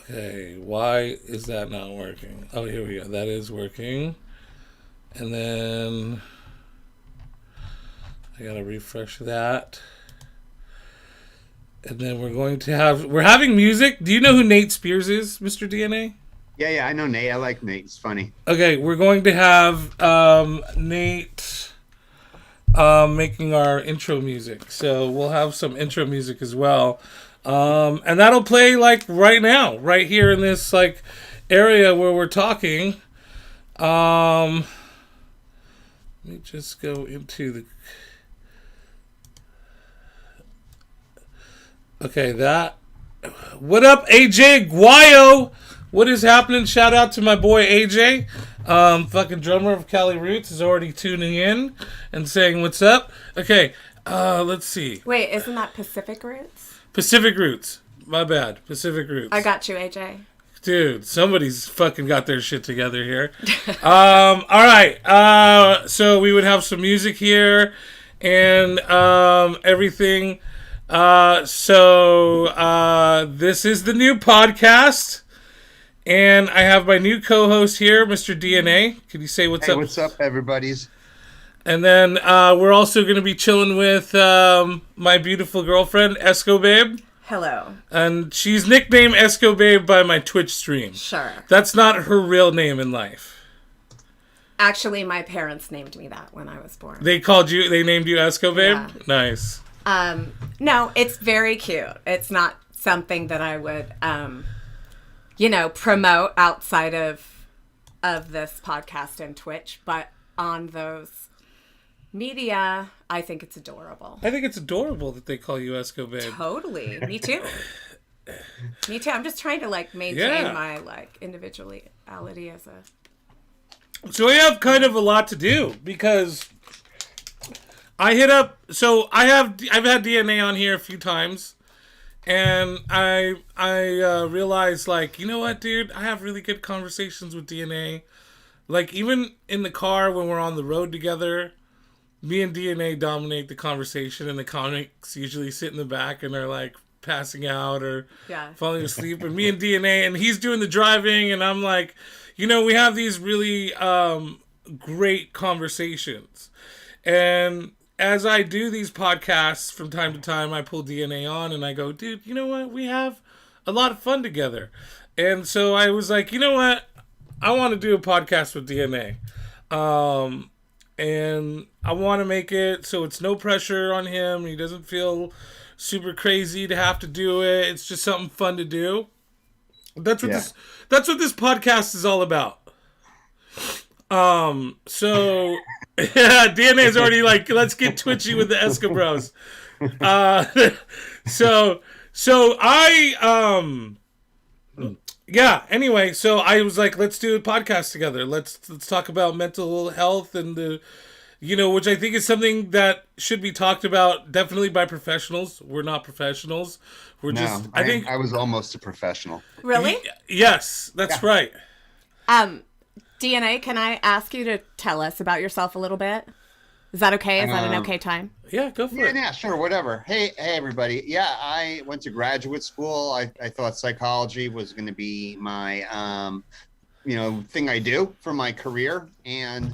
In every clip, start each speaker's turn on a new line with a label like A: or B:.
A: Okay, why is that not working? Oh, here we go. That is working. And then I gotta refresh that. And then we're having music. Do you know who Nate Spears is, Mr. DNA?
B: Yeah, I know Nate. I like Nate. It's funny.
A: Okay, we're going to have Nate making our intro music. So we'll have some intro music as well. And that'll play like right now, right here in this like area where we're talking. Let me just go into the... Okay, that... What up, AJ Guayo? What is happening? Shout out to my boy AJ. Fucking drummer of Cali Roots is already tuning in and saying what's up. Okay, let's see.
C: Wait, isn't that Pacific Roots?
A: Pacific Roots. My bad. Pacific Roots.
C: I got you, AJ.
A: Dude, somebody's fucking got their shit together here. All right. So we would have some music here and everything. This is the new podcast. And I have my new co-host here, Mr. DNA. Can you say what's up?
B: What's up, everybody's?
A: And then we're also going to be chilling with my beautiful girlfriend, ESCOBABE.
C: Hello.
A: And she's nicknamed ESCOBABE by my Twitch stream.
C: Sure.
A: That's not her real name in life.
C: Actually, my parents named me that when I was born.
A: They named you ESCOBABE? Yeah. Nice.
C: No, it's very cute. It's not something that I would, promote outside of this podcast and Twitch, but on those media, I think it's adorable.
A: I think it's adorable that they call you ESCOBABE.
C: Totally. Me too. Me too. I'm just trying to maintain my individuality as a...
A: So we have kind of a lot to do because I've had DNA on here a few times, and I realized, like, you know what, dude? I have really good conversations with DNA. Like, even in the car when we're on the road together, me and DNA dominate the conversation, and the comics usually sit in the back and are like passing out or falling asleep. And me and DNA, and he's doing the driving, and I'm like, we have these really great conversations. And as I do these podcasts from time to time, I pull DNA on and I go, dude, you know what? We have a lot of fun together. And so I was like, you know what? I want to do a podcast with DNA. And I want to make it so it's no pressure on him. He doesn't feel super crazy to have to do it. It's just something fun to do. That's what this podcast is all about. So DNA is already like, let's get twitchy with the ESCOBABE. Anyway, so I was like, let's do a podcast together. Let's talk about mental health and which I think is something that should be talked about definitely by professionals. We're not professionals.
B: I was almost a professional.
C: Really?
A: Yes, that's right.
C: DNA, can I ask you to tell us about yourself a little bit? Is that okay? Is that an okay time?
A: Yeah, go for it.
B: Yeah, sure, whatever. Hey, everybody. Yeah, I went to graduate school. I thought psychology was going to be my, thing I do for my career. And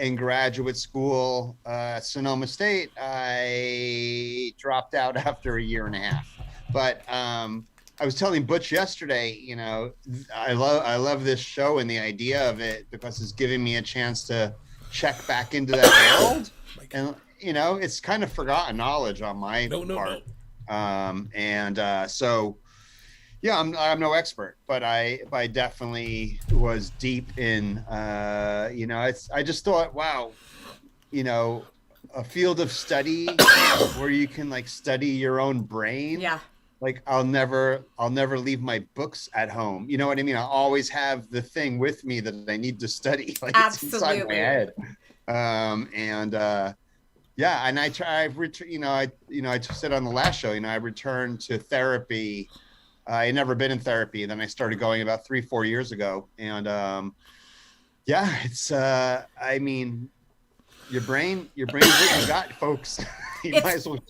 B: in graduate school at Sonoma State, I dropped out after a year and a half. But I was telling Butch yesterday, I love this show and the idea of it because it's giving me a chance to check back into that world. And, it's kind of forgotten knowledge on my part. I'm no expert, but I definitely was deep in, I just thought, wow, a field of study where you can study your own brain.
C: Yeah.
B: Like I'll never leave my books at home. You know what I mean? I always have the thing with me that I need to study.
C: Absolutely.
B: It's inside my head. And I said on the last show, I returned to therapy. I had never been in therapy. Then I started going about 3-4 years ago. And it's your brain is what you got, folks. You might as well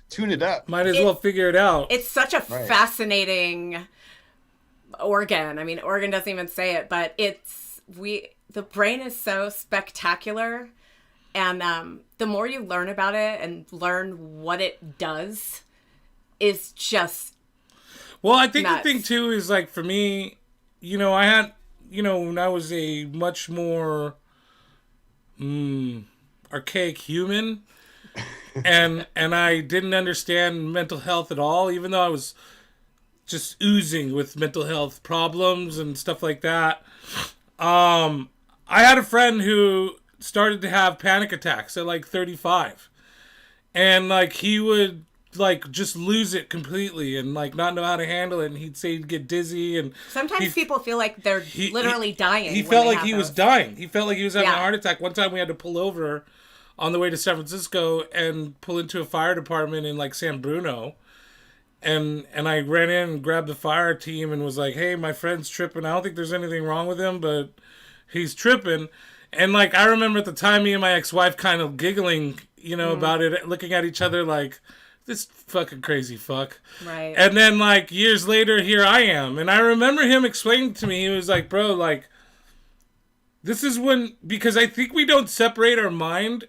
B: tune it up.
A: Might as well figure it out.
C: It's such a fascinating organ. I mean, organ doesn't even say it, but the brain is so spectacular. And the more you learn about it and learn what it does is just
A: Well, I think
C: nuts.
A: the thing too is like for me, I had, when I was a much more archaic human, and I didn't understand mental health at all, even though I was just oozing with mental health problems and stuff like that. I had a friend who started to have panic attacks at like 35, and like he would like just lose it completely and like not know how to handle it, and he'd say he'd get dizzy, and
C: Sometimes people feel like they're literally dying.
A: He
C: when
A: felt
C: they
A: like
C: have
A: he was
C: those.
A: dying. He felt like he was having a
C: Yeah.
A: heart attack. One time we had to pull over on the way to San Francisco and pull into a fire department in like San Bruno. And I ran in and grabbed the fire team and was like, "Hey, my friend's tripping. I don't think there's anything wrong with him, but he's tripping." And like I remember at the time, me and my ex-wife kind of giggling, about it, looking at each other like, "This fucking crazy fuck."
C: Right.
A: And then like years later, here I am, and I remember him explaining to me. He was like, "Bro, like, this is because I think we don't separate our mind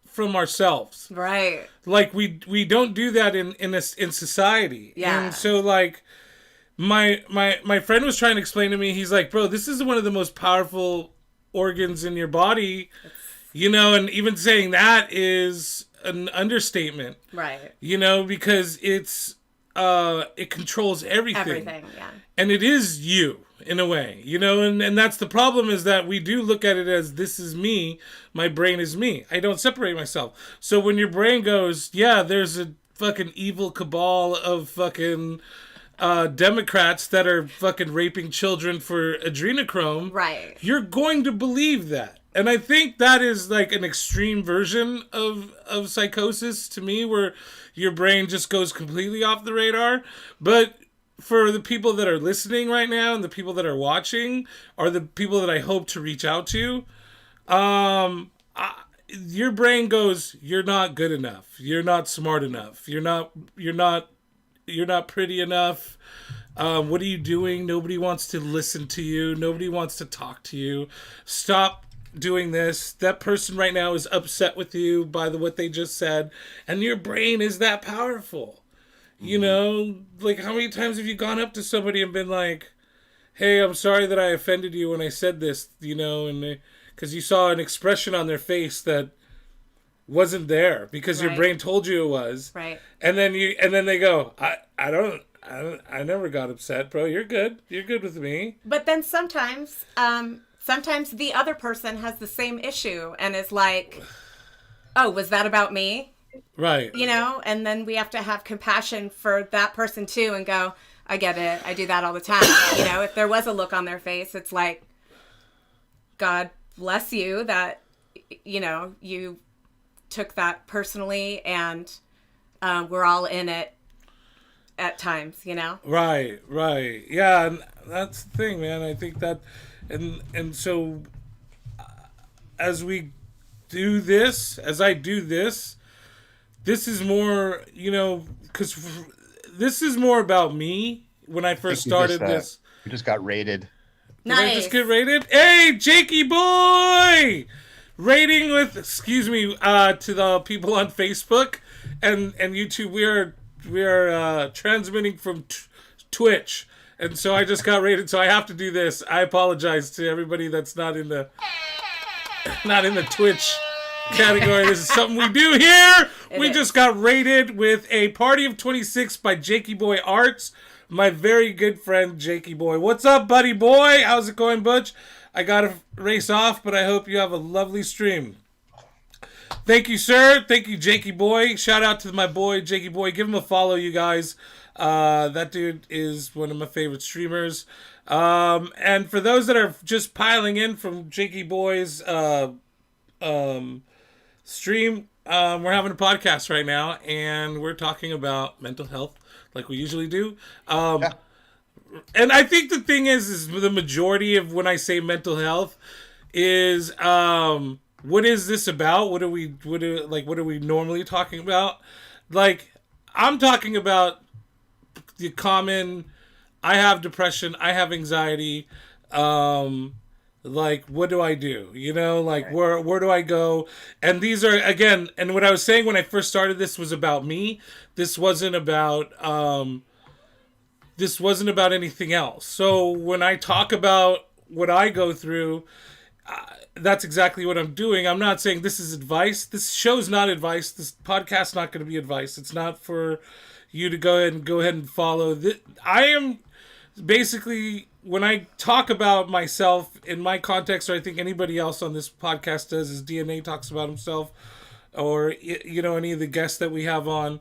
A: from ourselves."
C: Right.
A: Like we don't do that in society.
C: Yeah.
A: And so like my friend was trying to explain to me, he's like, "Bro, this is one of the most powerful organs in your body." And even saying that is an understatement.
C: Right.
A: Because it controls everything.
C: Everything, yeah.
A: And it is you in a way, and that's the problem, is that we do look at it as, this is me, my brain is me. I don't separate myself. So when your brain goes, yeah, there's a fucking evil cabal of fucking Democrats that are fucking raping children for adrenochrome,
C: Right.
A: you're going to believe that. And I think that is like an extreme version of psychosis to me, where your brain just goes completely off the radar. But for the people that are listening right now and the people that are watching, are the people that I hope to reach out to, your brain goes, "You're not good enough. You're not smart enough. You're not pretty enough. What are you doing? Nobody wants to listen to you. Nobody wants to talk to you. Stop doing this. That person right now is upset with you by what they just said." And your brain is that powerful. Like how many times have you gone up to somebody and been like, "Hey, I'm sorry that I offended you when I said this," and because you saw an expression on their face that wasn't there because your
C: Right.
A: brain told you it was.
C: Right.
A: And then they go, I never got upset, bro. You're good with me."
C: But then sometimes the other person has the same issue and is like, "Oh, was that about me?"
A: Right.
C: And then we have to have compassion for that person too and go, "I get it. I do that all the time." If there was a look on their face, it's like, God bless you that, you took that personally, and we're all in it at times,
A: Right. Yeah, and that's the thing, man. I think that, and so as I do this, this is more, because this is more about me. When I first started this,
B: You just got rated.
C: Nice.
A: Did I just get rated? Hey, Jakey boy! Rating with, excuse me, to the people on Facebook and YouTube. We are transmitting from Twitch, and so I just got rated. So I have to do this. I apologize to everybody that's not in the Twitch category. This is something we do here. We just got rated with a Party of 26 by Jakey Boy Arts. My very good friend, Jakey Boy. What's up, buddy boy? How's it going, Butch? I gotta race off, but I hope you have a lovely stream. Thank you, sir. Thank you, Jakey Boy. Shout out to my boy, Jakey Boy. Give him a follow, you guys. That dude is one of my favorite streamers. And for those that are just piling in from Jakey Boy's stream, we're having a podcast right now, and we're talking about mental health like we usually do. And I think the thing is the majority of when I say mental health is, what is this about? What are we normally talking about? Like, I'm talking about the common I have depression, I have anxiety, like, what do I do? You know, like, where do I go? And these are, again, and what I was saying when I first started this was about me. This wasn't about anything else. So when I talk about what I go through, that's exactly what I'm doing. I'm not saying this is advice. This show's not advice. This podcast's not going to be advice. It's not for you to go ahead and follow. I am basically, when I talk about myself in my context, or I think anybody else on this podcast does, is DNA talks about himself, or, you know, any of the guests that we have on.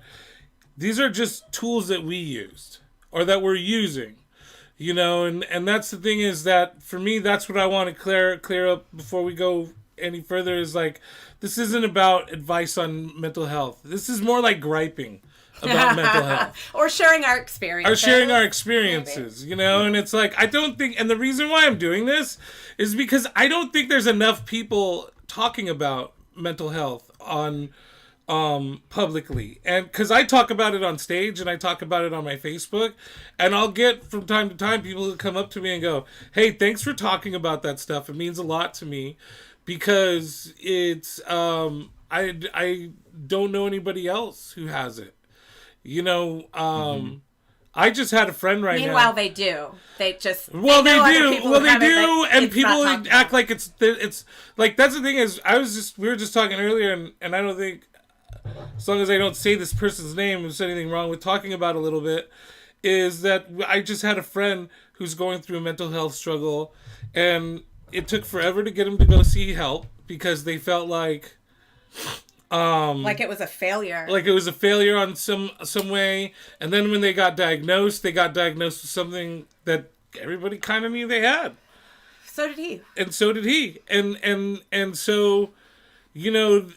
A: These are just tools that we used, or that we're using, you know, and that's the thing, is that for me, that's what I want to clear up before we go any further, is like, this isn't about advice on mental health. This is more like griping about mental health.
C: Or sharing our experiences.
A: Maybe. You know, and it's like, I don't think, and the reason why I'm doing this is because I don't think there's enough people talking about mental health on publicly, and because I talk about it on stage and I talk about it on my Facebook, and I'll get from time to time people who come up to me and go, hey, thanks for talking about that stuff, it means a lot to me, because it's I don't know anybody else who has it, you know. I just had a friend now.
C: Meanwhile, they do. They just
A: they do, and people act like it's like, that's the thing, is we were just talking earlier, and I don't think, as long as I don't say this person's name, there's anything wrong with talking about a little bit, is that I just had a friend who's going through a mental health struggle, and it took forever to get him to go see help, because they felt like
C: it was a failure.
A: Like it was a failure on some way. And then when they got diagnosed with something that everybody kind of knew they had.
C: So did he.
A: And so did he. And so, you know,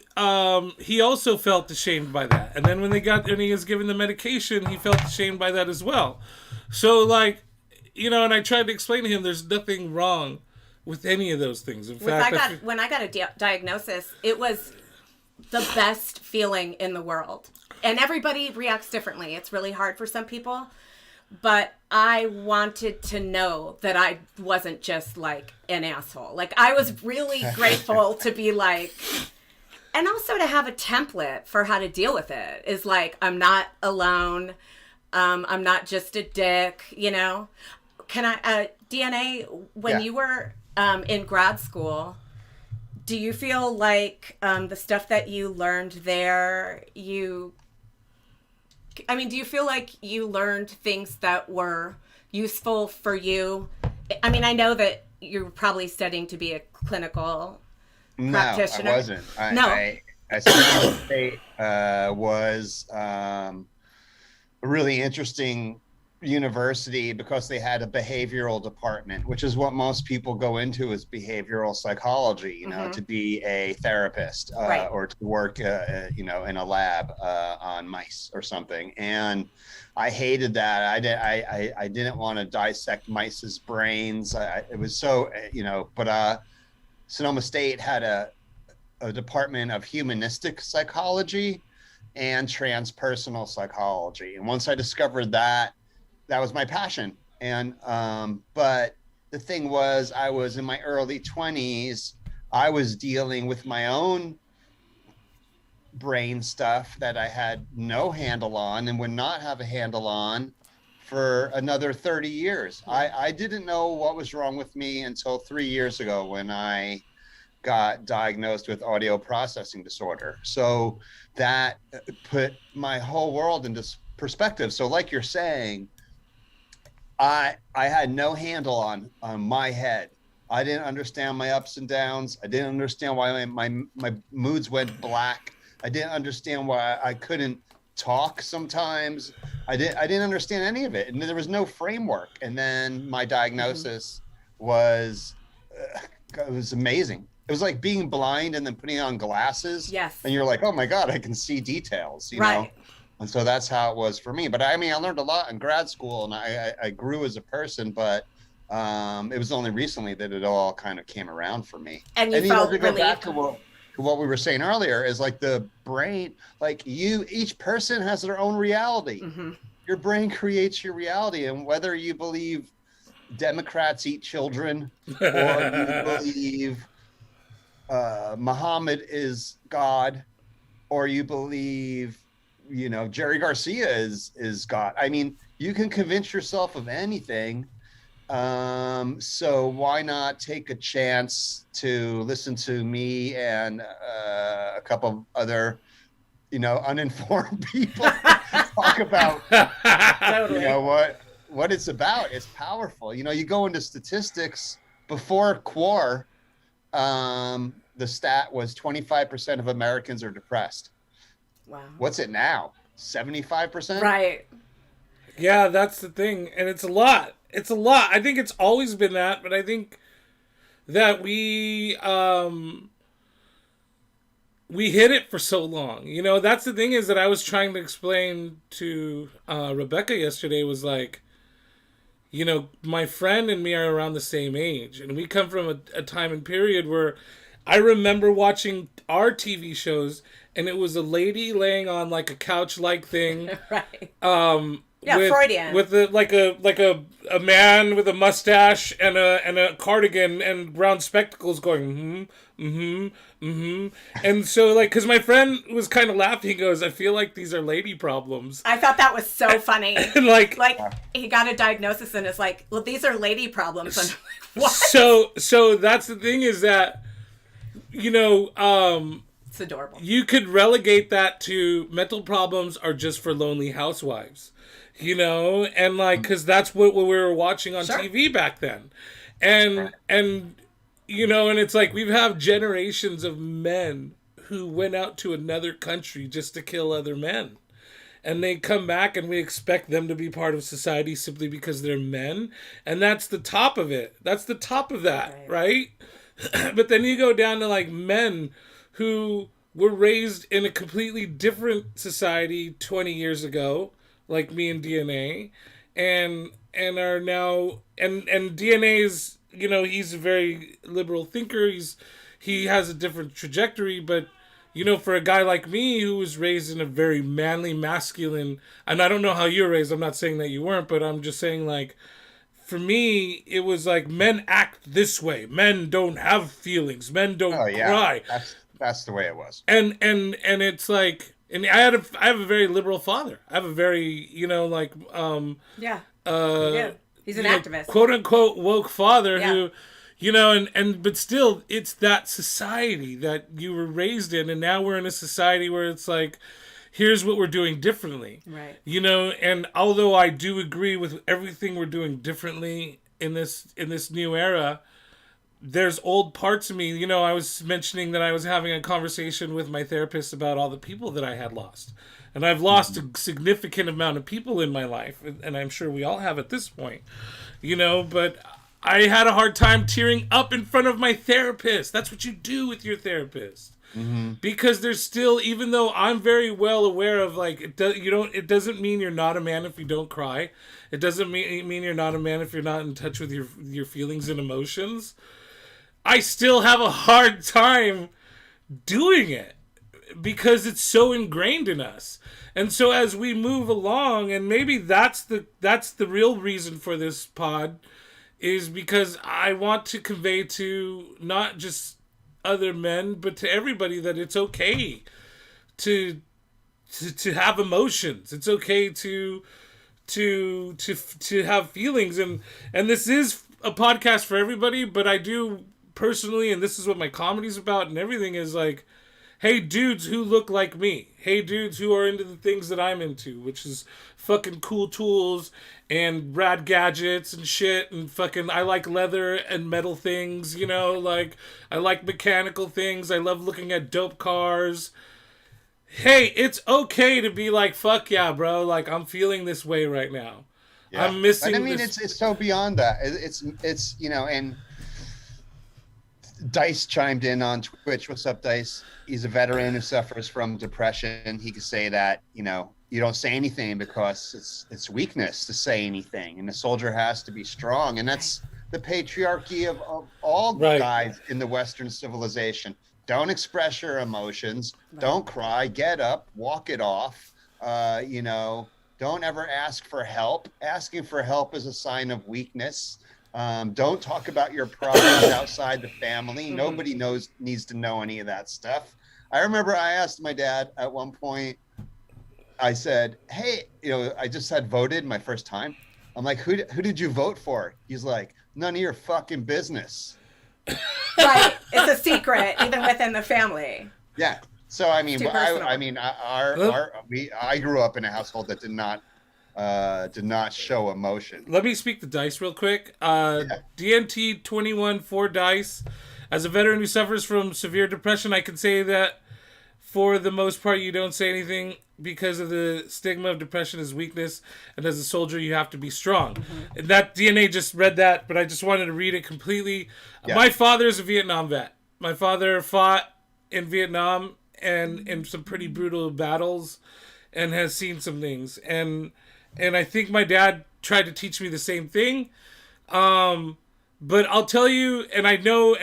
A: he also felt ashamed by that. And then when he was given the medication, he felt ashamed by that as well. So, like, you know, and I tried to explain to him there's nothing wrong with any of those things. In fact,
C: when I got a diagnosis, it was the best feeling in the world. And everybody reacts differently. It's really hard for some people. But I wanted to know that I wasn't just like an asshole. Like, I was really grateful to be like, and also to have a template for how to deal with it, is like, I'm not alone. I'm not just a dick, you know. Can I, DNA, when you were in grad school, do you feel like the stuff that you learned there, do you feel like you learned things that were useful for you? I mean, I know that you're probably studying to be a clinical practitioner.
B: No, I wasn't. I State was a really interesting university, because they had a behavioral department, which is what most people go into, is behavioral psychology, you know, to be a therapist, or to work, you know, in a lab on mice or something. And I hated that. I didn't want to dissect mice's brains. It was so, you know, but Sonoma State had a department of humanistic psychology and transpersonal psychology. And once I discovered that was my passion. And but the thing was, I was in my early 20s. I was dealing with my own brain stuff that I had no handle on, and would not have a handle on for another 30 years. I didn't know what was wrong with me until 3 years ago, when I got diagnosed with audio processing disorder. So that put my whole world into perspective. So like you're saying, I had no handle on my head. I didn't understand my ups and downs. I didn't understand why my moods went black. I didn't understand why I couldn't talk sometimes. I didn't understand any of it, and there was no framework. And then my diagnosis was it was amazing. It was like being blind and then putting on glasses.
C: Yes. And
B: you're like, oh my God, I can see details. You know. And so that's how it was for me. But I mean, I learned a lot in grad school, and I grew as a person, but it was only recently that it all kind of came around for me.
C: And you felt
B: to go back to what we were saying earlier, is like the brain, like each person has their own reality. your brain creates your reality. And whether you believe Democrats eat children or you believe Muhammad is God, or you believe, Jerry Garcia is God. I mean, you can convince yourself of anything. So why not take a chance to listen to me and a couple of other, uninformed people talk about,
C: Totally.
B: what it's about. It's powerful. You go into statistics before Quar, the stat was 25% of Americans are depressed.
C: Wow.
B: What's it now? 75%?
C: Right.
A: Yeah, that's the thing. And it's a lot. It's a lot. I think it's always been that, but I think that we hid it for so long. That's the thing, is that I was trying to explain to Rebecca yesterday, was like, my friend and me are around the same age, and we come from a time and period where I remember watching our TV shows, and it was a lady laying on like a couch-like thing.
C: Right.
A: Yeah,
C: Freudian.
A: With a man with a mustache and a cardigan and brown spectacles going and so because my friend was kind of laughing, he goes, I feel like these are lady problems.
C: I thought that was so funny.
A: And like
C: he got a diagnosis and is like, well, these are lady problems. And I'm like, what?
A: So that's the thing, is that
C: it's adorable.
A: you could relegate that to mental problems are just for lonely housewives. And because that's what we were watching on
C: Sure.
A: TV back then. And it's like we've had generations of men who went out to another country just to kill other men. And they come back and we expect them to be part of society simply because they're men. And that's the top of it. That's the top of that, right? But then you go down to like men who were raised in a completely different society 20 years ago, like me and DNA, and are now and DNA's, he's a very liberal thinker. He has a different trajectory, but for a guy like me who was raised in a very manly, masculine, and I don't know how you were raised, I'm not saying that you weren't, but I'm just saying, like, for me, it was like men act this way. Men don't have feelings. Men don't cry.
B: That's the way it was.
A: And it's like, and I have a very liberal father. I have a very, he's an
C: activist,
A: quote unquote woke father who, but still, it's that society that you were raised in, and now we're in a society where it's like, here's what we're doing differently,
C: right?
A: And although I do agree with everything we're doing differently in this new era, there's old parts of me. I was mentioning that I was having a conversation with my therapist about all the people that I had lost. And I've lost a significant amount of people in my life. And I'm sure we all have at this point. But I had a hard time tearing up in front of my therapist. That's what you do with your therapist. Mm-hmm. Because there's still, even though I'm very well aware of, like, it doesn't mean you're not a man if you don't cry. It doesn't mean you're not a man if you're not in touch with your feelings and emotions. I still have a hard time doing it because it's so ingrained in us. And so as we move along, and maybe that's the real reason for this pod, is because I want to convey to not just other men, but to everybody, that it's okay to have emotions. It's okay to have feelings, and this is a podcast for everybody, but I do personally, and this is what my comedy's about and everything, is like, hey dudes who look like me, hey dudes who are into the things that I'm into, which is fucking cool tools and rad gadgets and shit, and fucking, I like leather and metal things, like, I like mechanical things, I love looking at dope cars. Hey, it's okay to be like, fuck yeah, bro, like, I'm feeling this way right now. Yeah. I'm missing.
B: I mean, it's so beyond that. It's and Dice chimed in on Twitch. What's up, Dice? He's a veteran who suffers from depression. He could say that, you don't say anything because it's weakness to say anything, and the soldier has to be strong, and that's the patriarchy of all guys in the Western civilization. Don't express your emotions. Right. Don't cry. Get up. Walk it off. Don't ever ask for help. Asking for help is a sign of weakness. Don't talk about your problems outside the family. Nobody needs to know any of that stuff. I remember I asked my dad at one point, I said, hey, I just had voted my first time. I'm like, who did you vote for? He's like, none of your fucking business.
C: Right. It's a secret, even within the family.
B: Yeah. So I mean, I grew up in a household that did not show emotion.
A: Let me speak the dice real quick. DNT 21 4 dice. As a veteran who suffers from severe depression, I can say that for the most part, you don't say anything because of the stigma of depression as weakness, and as a soldier, you have to be strong. And that DNA just read that, but I just wanted to read it completely. Yeah. My father is a Vietnam vet. My father fought in Vietnam and in some pretty brutal battles, and has seen some things. And I think my dad tried to teach me the same thing. But I'll tell you, and I know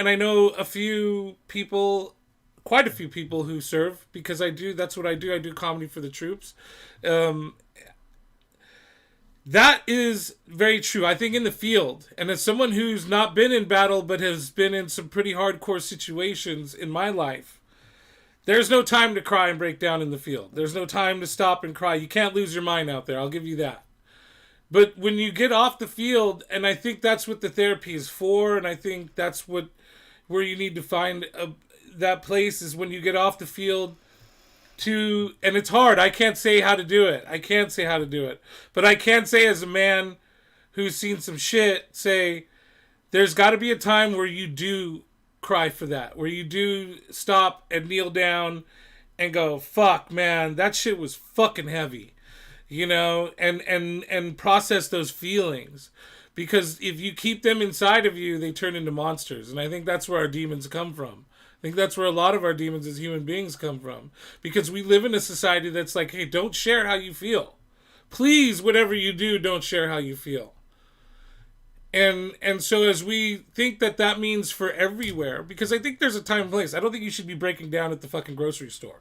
A: a few people, quite a few people who serve, because that's what I do. I do comedy for the troops. That is very true. I think in the field, and as someone who's not been in battle, but has been in some pretty hardcore situations in my life, there's no time to cry and break down in the field. There's no time to stop and cry. You can't lose your mind out there. I'll give you that. But when you get off the field, and I think that's what the therapy is for, and I think that's where you need to find that place is when you get off the field and it's hard. I can't say how to do it. But I can say, as a man who's seen some shit, say there's got to be a time where you do cry for that, where you do stop and kneel down and go, fuck, man, that shit was fucking heavy, and process those feelings. Because if you keep them inside of you, they turn into monsters. And I think that's where our demons come from. I think that's where a lot of our demons as human beings come from. Because we live in a society that's like, hey, don't share how you feel. Please, whatever you do, don't share how you feel. And so as we think that means for everywhere, because I think there's a time and place. I don't think you should be breaking down at the fucking grocery store.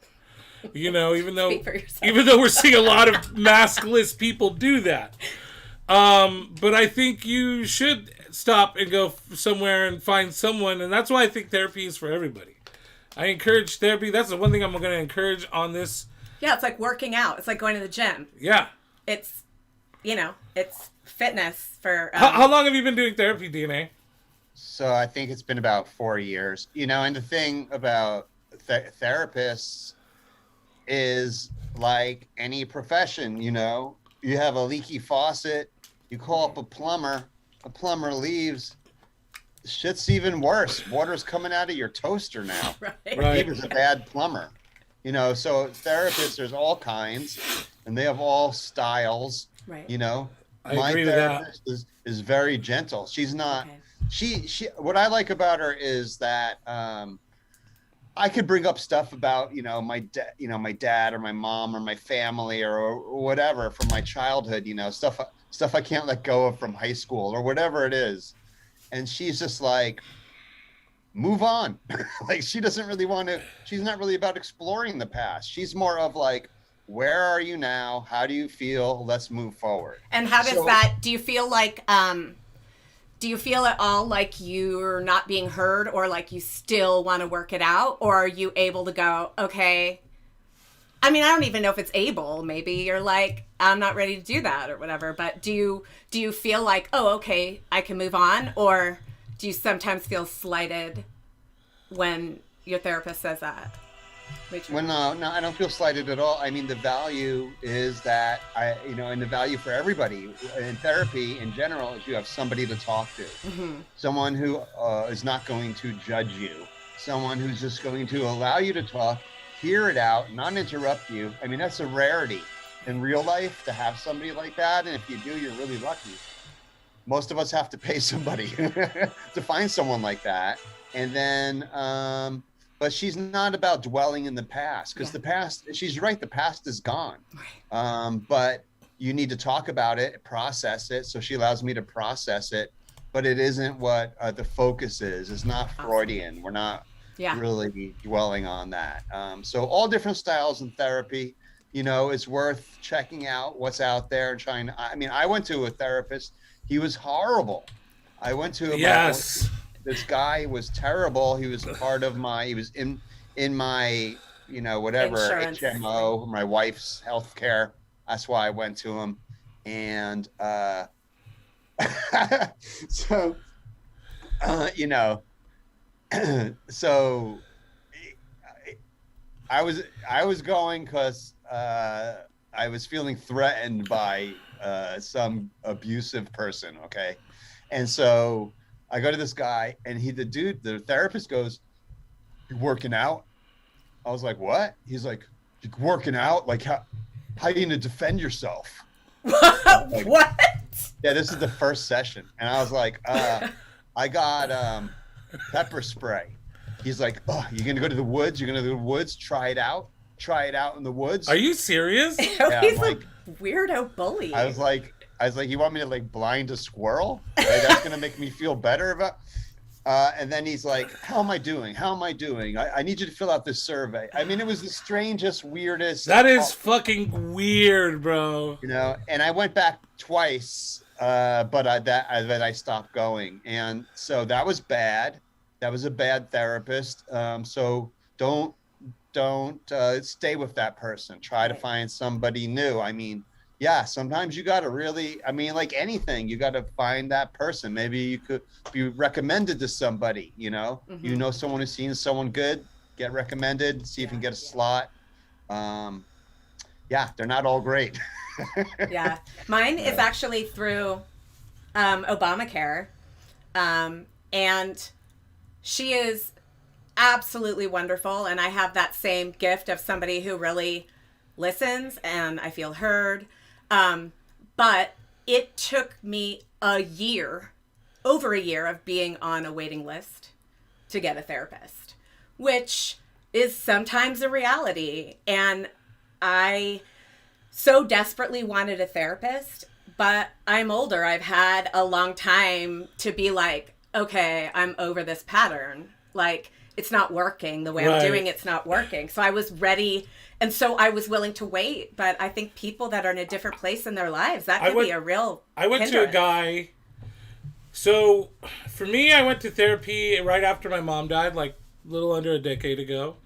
A: Even though we're seeing a lot of maskless people do that. But I think you should stop and go somewhere and find someone. And that's why I think therapy is for everybody. I encourage therapy. That's the one thing I'm going to encourage on this.
C: Yeah, it's like working out. It's like going to the gym.
A: Yeah.
C: It's fitness for...
A: How long have you been doing therapy, DNA?
B: So I think it's been about 4 years. And the thing about therapists is like any profession, you have a leaky faucet, you call up a plumber leaves, shit's even worse. Water's coming out of your toaster now.
A: Right.
B: He was a bad plumber. So therapists, there's all kinds, and they have all styles.
C: Right.
B: My therapist is very gentle. She's not. Okay. She. What I like about her is that I could bring up stuff about my dad or my mom or my family or whatever from my childhood. Stuff I can't let go of from high school or whatever it is, and she's just like, move on. Like, she doesn't really want to. She's not really about exploring the past. She's more of like, where are you now? How do you feel? Let's move forward.
C: And how does that, do you feel like, do you feel at all like you're not being heard, or like you still want to work it out? Or are you able to go, okay, I mean, I don't even know if it's able, maybe you're like, I'm not ready to do that or whatever, but do you feel like, oh, okay, I can move on? Or do you sometimes feel slighted when your therapist says that?
B: Well, no, I don't feel slighted at all. I mean, the value is that and the value for everybody in therapy in general is you have somebody to talk to, someone who is not going to judge you, someone who's just going to allow you to talk, hear it out, not interrupt you. I mean, that's a rarity in real life to have somebody like that. And if you do, you're really lucky. Most of us have to pay somebody to find someone like that. And then, but she's not about dwelling in the past, because the past, she's right, the past is gone. But you need to talk about it, process it. So she allows me to process it, but it isn't what the focus is. It's not Freudian. We're not really dwelling on that. So all different styles in therapy. it's worth checking out what's out there and trying to, I mean, I went to a therapist. He was horrible. I went to
A: Yes.
B: This guy was terrible. He was he was in my, whatever,
C: Insurance.
B: HMO, my wife's healthcare. That's why I went to him. And so, so I was going because I was feeling threatened by some abusive person. Okay. And so I go to this guy, and the therapist goes, "You working out?" I was like, "What?" He's like, "You working out? Like how you gonna defend yourself?" Like,
C: What?
B: yeah, this is the first session, and I was like, "I got pepper spray." He's like, "Oh, you're gonna go to the woods? You're gonna go to the woods? Try it out in the woods?"
A: Are you serious?
B: Yeah,
C: He's
B: I'm
C: a weirdo bully.
B: I was like, you want me to like blind a squirrel? Like, that's gonna make me feel better about. And then he's like, "How am I doing? I need you to fill out this survey." I mean, it was the strangest, weirdest.
A: That is fucking weird, bro.
B: And I went back twice, but I stopped going, and so that was bad. That was a bad therapist. So don't stay with that person. Try to find somebody new. I mean, yeah, sometimes you got to really, I mean, like anything, you got to find that person. Maybe you could be recommended to somebody,
C: Mm-hmm.
B: Someone who's seen someone good, get recommended, see if you can get a slot. Yeah, they're not all great.
C: Yeah. Mine is actually through Obamacare. And she is absolutely wonderful. And I have that same gift of somebody who really listens and I feel heard. But it took me over a year of being on a waiting list to get a therapist, which is sometimes a reality. And I so desperately wanted a therapist, but I'm older. I've had a long time to be like, okay, I'm over this pattern. Like, it's not working the way I'm doing. It's not working. So I was ready. And so I was willing to wait. But I think people that are in a different place in their lives, that could be a real
A: I went to a guy. So for me, I went to therapy right after my mom died, like a little under a decade ago.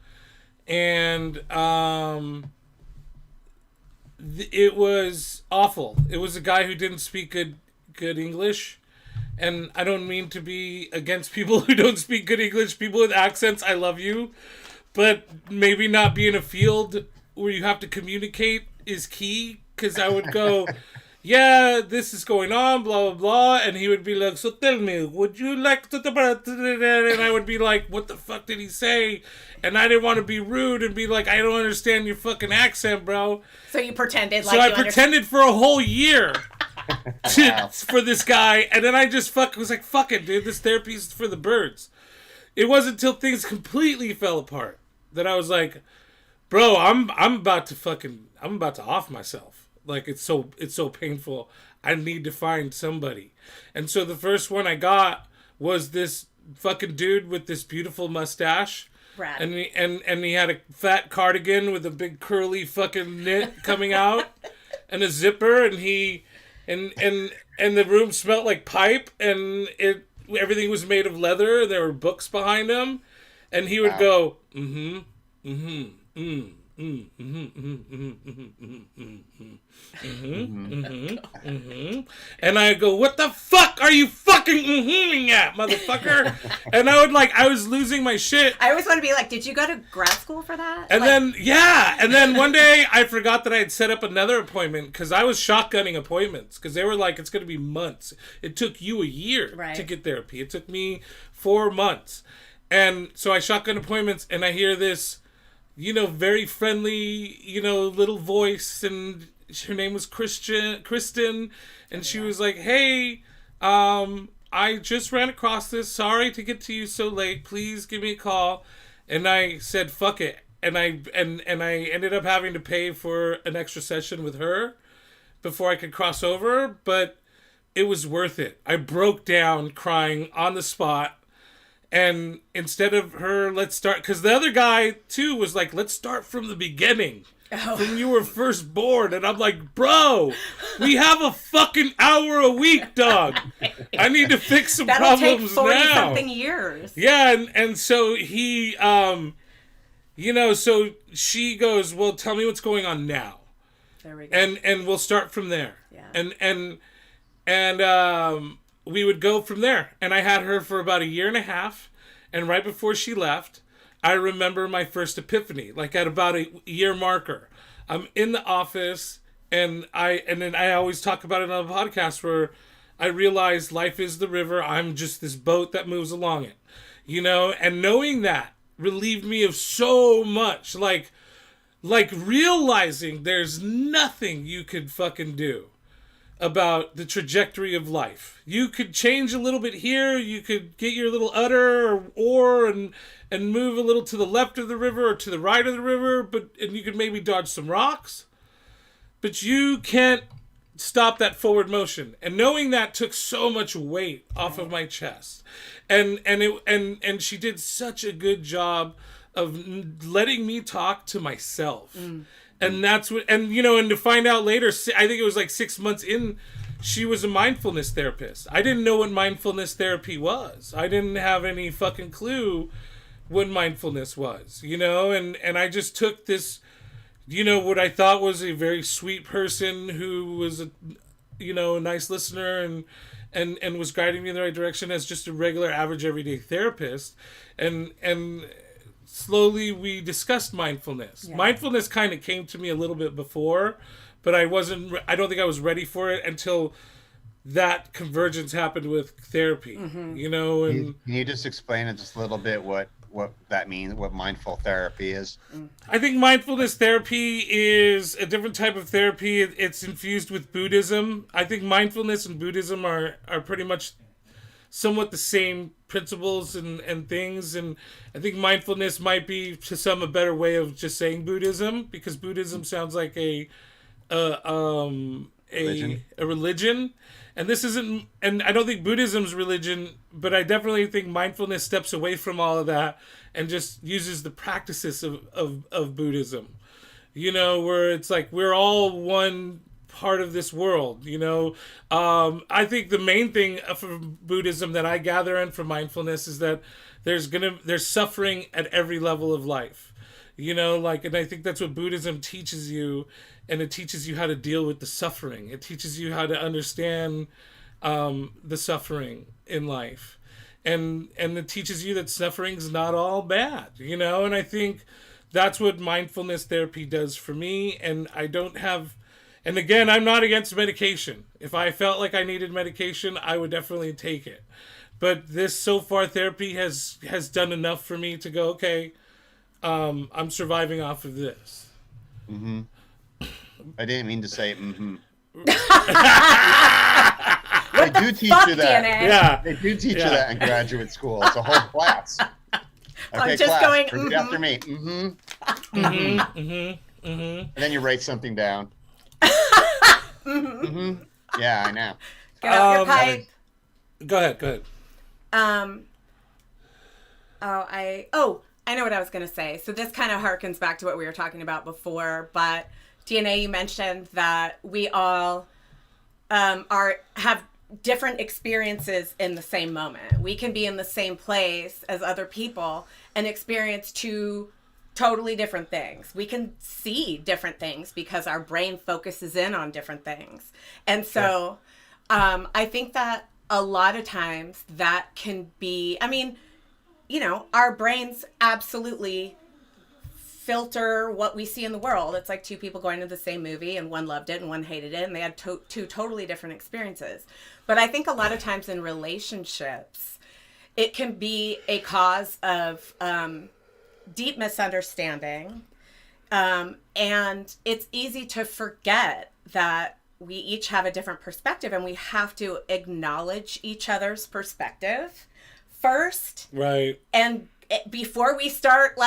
A: And it was awful. It was a guy who didn't speak good English. And I don't mean to be against people who don't speak good English. People with accents, I love you. But maybe not be in a field where you have to communicate is key. Because I would go, yeah, this is going on, blah, blah, blah. And he would be like, so tell me, would you like to... And I would be like, what the fuck did he say? And I didn't want to be rude and be like, I don't understand your fucking accent, bro.
C: So you pretended like
A: so I pretended for a whole year. For this guy, and then I just was like, fuck it, dude, this therapy is for the birds. It wasn't until things completely fell apart that I was like, bro, I'm about to off myself. Like, it's so painful. I need to find somebody. And so the first one I got was this fucking dude with this beautiful mustache.
C: Brad.
A: And he had a fat cardigan with a big curly fucking knit coming out and a zipper, and he and the room smelled like pipe, and everything was made of leather. There were books behind him, and he would go, mm-hmm, mm-hmm, mm, mm, mm-hmm, mm-hmm, mm-hmm, mm-hmm, mm-hmm, mm-hmm, mm-hmm. And I go, what the fuck are you fucking mm-hmming at, motherfucker? And I was losing my shit.
C: I always want to be like, did you go to grad school for that?
A: And then one day I forgot that I had set up another appointment because I was shotgunning appointments because they were like, it's going to be months. It took you a year to get therapy. It took me 4 months. And so I shotgun appointments, and I hear this, very friendly, little voice, and her name was Kristen, and she was like, hey, I just ran across this. Sorry to get to you so late. Please give me a call. And I said, fuck it. And I ended up having to pay for an extra session with her before I could cross over, but it was worth it. I broke down crying on the spot. And instead of her, let's start, because the other guy too was like, let's start from the beginning. from you were first born. And I'm like, bro, we have a fucking hour a week, dog. I need to fix some
C: That'll
A: problems
C: take 40
A: now.
C: something years.
A: Yeah, and so he, so she goes, well, tell me what's going on now.
C: There we go.
A: And we'll start from there.
C: Yeah.
A: And we would go from there. And I had her for about 1.5 years. And right before she left, I remember my first epiphany, like at about a year marker. I'm in the office, and then I always talk about it on a podcast where I realized life is the river. I'm just this boat that moves along it, and knowing that relieved me of so much, like realizing there's nothing you could fucking do about the trajectory of life. You could change a little bit here, you could get your little udder or oar and move a little to the left of the river or to the right of the river, and you could maybe dodge some rocks, but you can't stop that forward motion. And knowing that took so much weight off of my chest. And she did such a good job of letting me talk to myself. And that's what, and to find out later, I think it was like 6 months in, she was a mindfulness therapist. I didn't know what mindfulness therapy was. I didn't have any fucking clue what mindfulness was, and I just took this, what I thought was a very sweet person who was a nice listener and was guiding me in the right direction as just a regular, average, everyday therapist. And slowly we discussed mindfulness. Yeah. Mindfulness kind of came to me a little bit before, but I don't think I was ready for it until that convergence happened with therapy, And
B: Can you just explain it just a little bit what that means, what mindful therapy is?
A: I think mindfulness therapy is a different type of therapy. It's infused with Buddhism. I think mindfulness and Buddhism are pretty much somewhat the same principles and things, and I think mindfulness might be to some a better way of just saying Buddhism, because Buddhism sounds like a religion, and this isn't, and I don't think Buddhism's religion, but I definitely think mindfulness steps away from all of that and just uses the practices of Buddhism, where it's like we're all one part of this world. I think the main thing from Buddhism that I gather and from mindfulness is that there's suffering at every level of life, and I think that's what Buddhism teaches you, and it teaches you how to deal with the suffering. It teaches you how to understand the suffering in life, and it teaches you that suffering's not all bad, and I think that's what mindfulness therapy does for me. And and again, I'm not against medication. If I felt like I needed medication, I would definitely take it. But this so far therapy has done enough for me to go, okay, I'm surviving off of this.
B: Mm-hmm. I didn't mean to say mm-hmm. They do teach you that.
C: DNA?
B: Yeah, they do teach you that in graduate school. It's a whole class. Okay,
C: I'm just
B: class,
C: going,
B: repeat after me. Mm-hmm. Mm-hmm. Mm-hmm. And then you write something down. Mm-hmm. Yeah, I know.
C: Get out your pipe.
A: Go ahead.
C: I know what I was going to say. So this kind of harkens back to what we were talking about before, but DNA, you mentioned that we all have different experiences in the same moment. We can be in the same place as other people and experience two totally different things. We can see different things because our brain focuses in on different things. And so I think that a lot of times that can be, our brains absolutely filter what we see in the world. It's like two people going to the same movie and one loved it and one hated it, and they had two totally different experiences. But I think a lot of times in relationships, it can be a cause of deep misunderstanding, and it's easy to forget that we each have a different perspective, and we have to acknowledge each other's perspective first,
A: right?
C: And before we start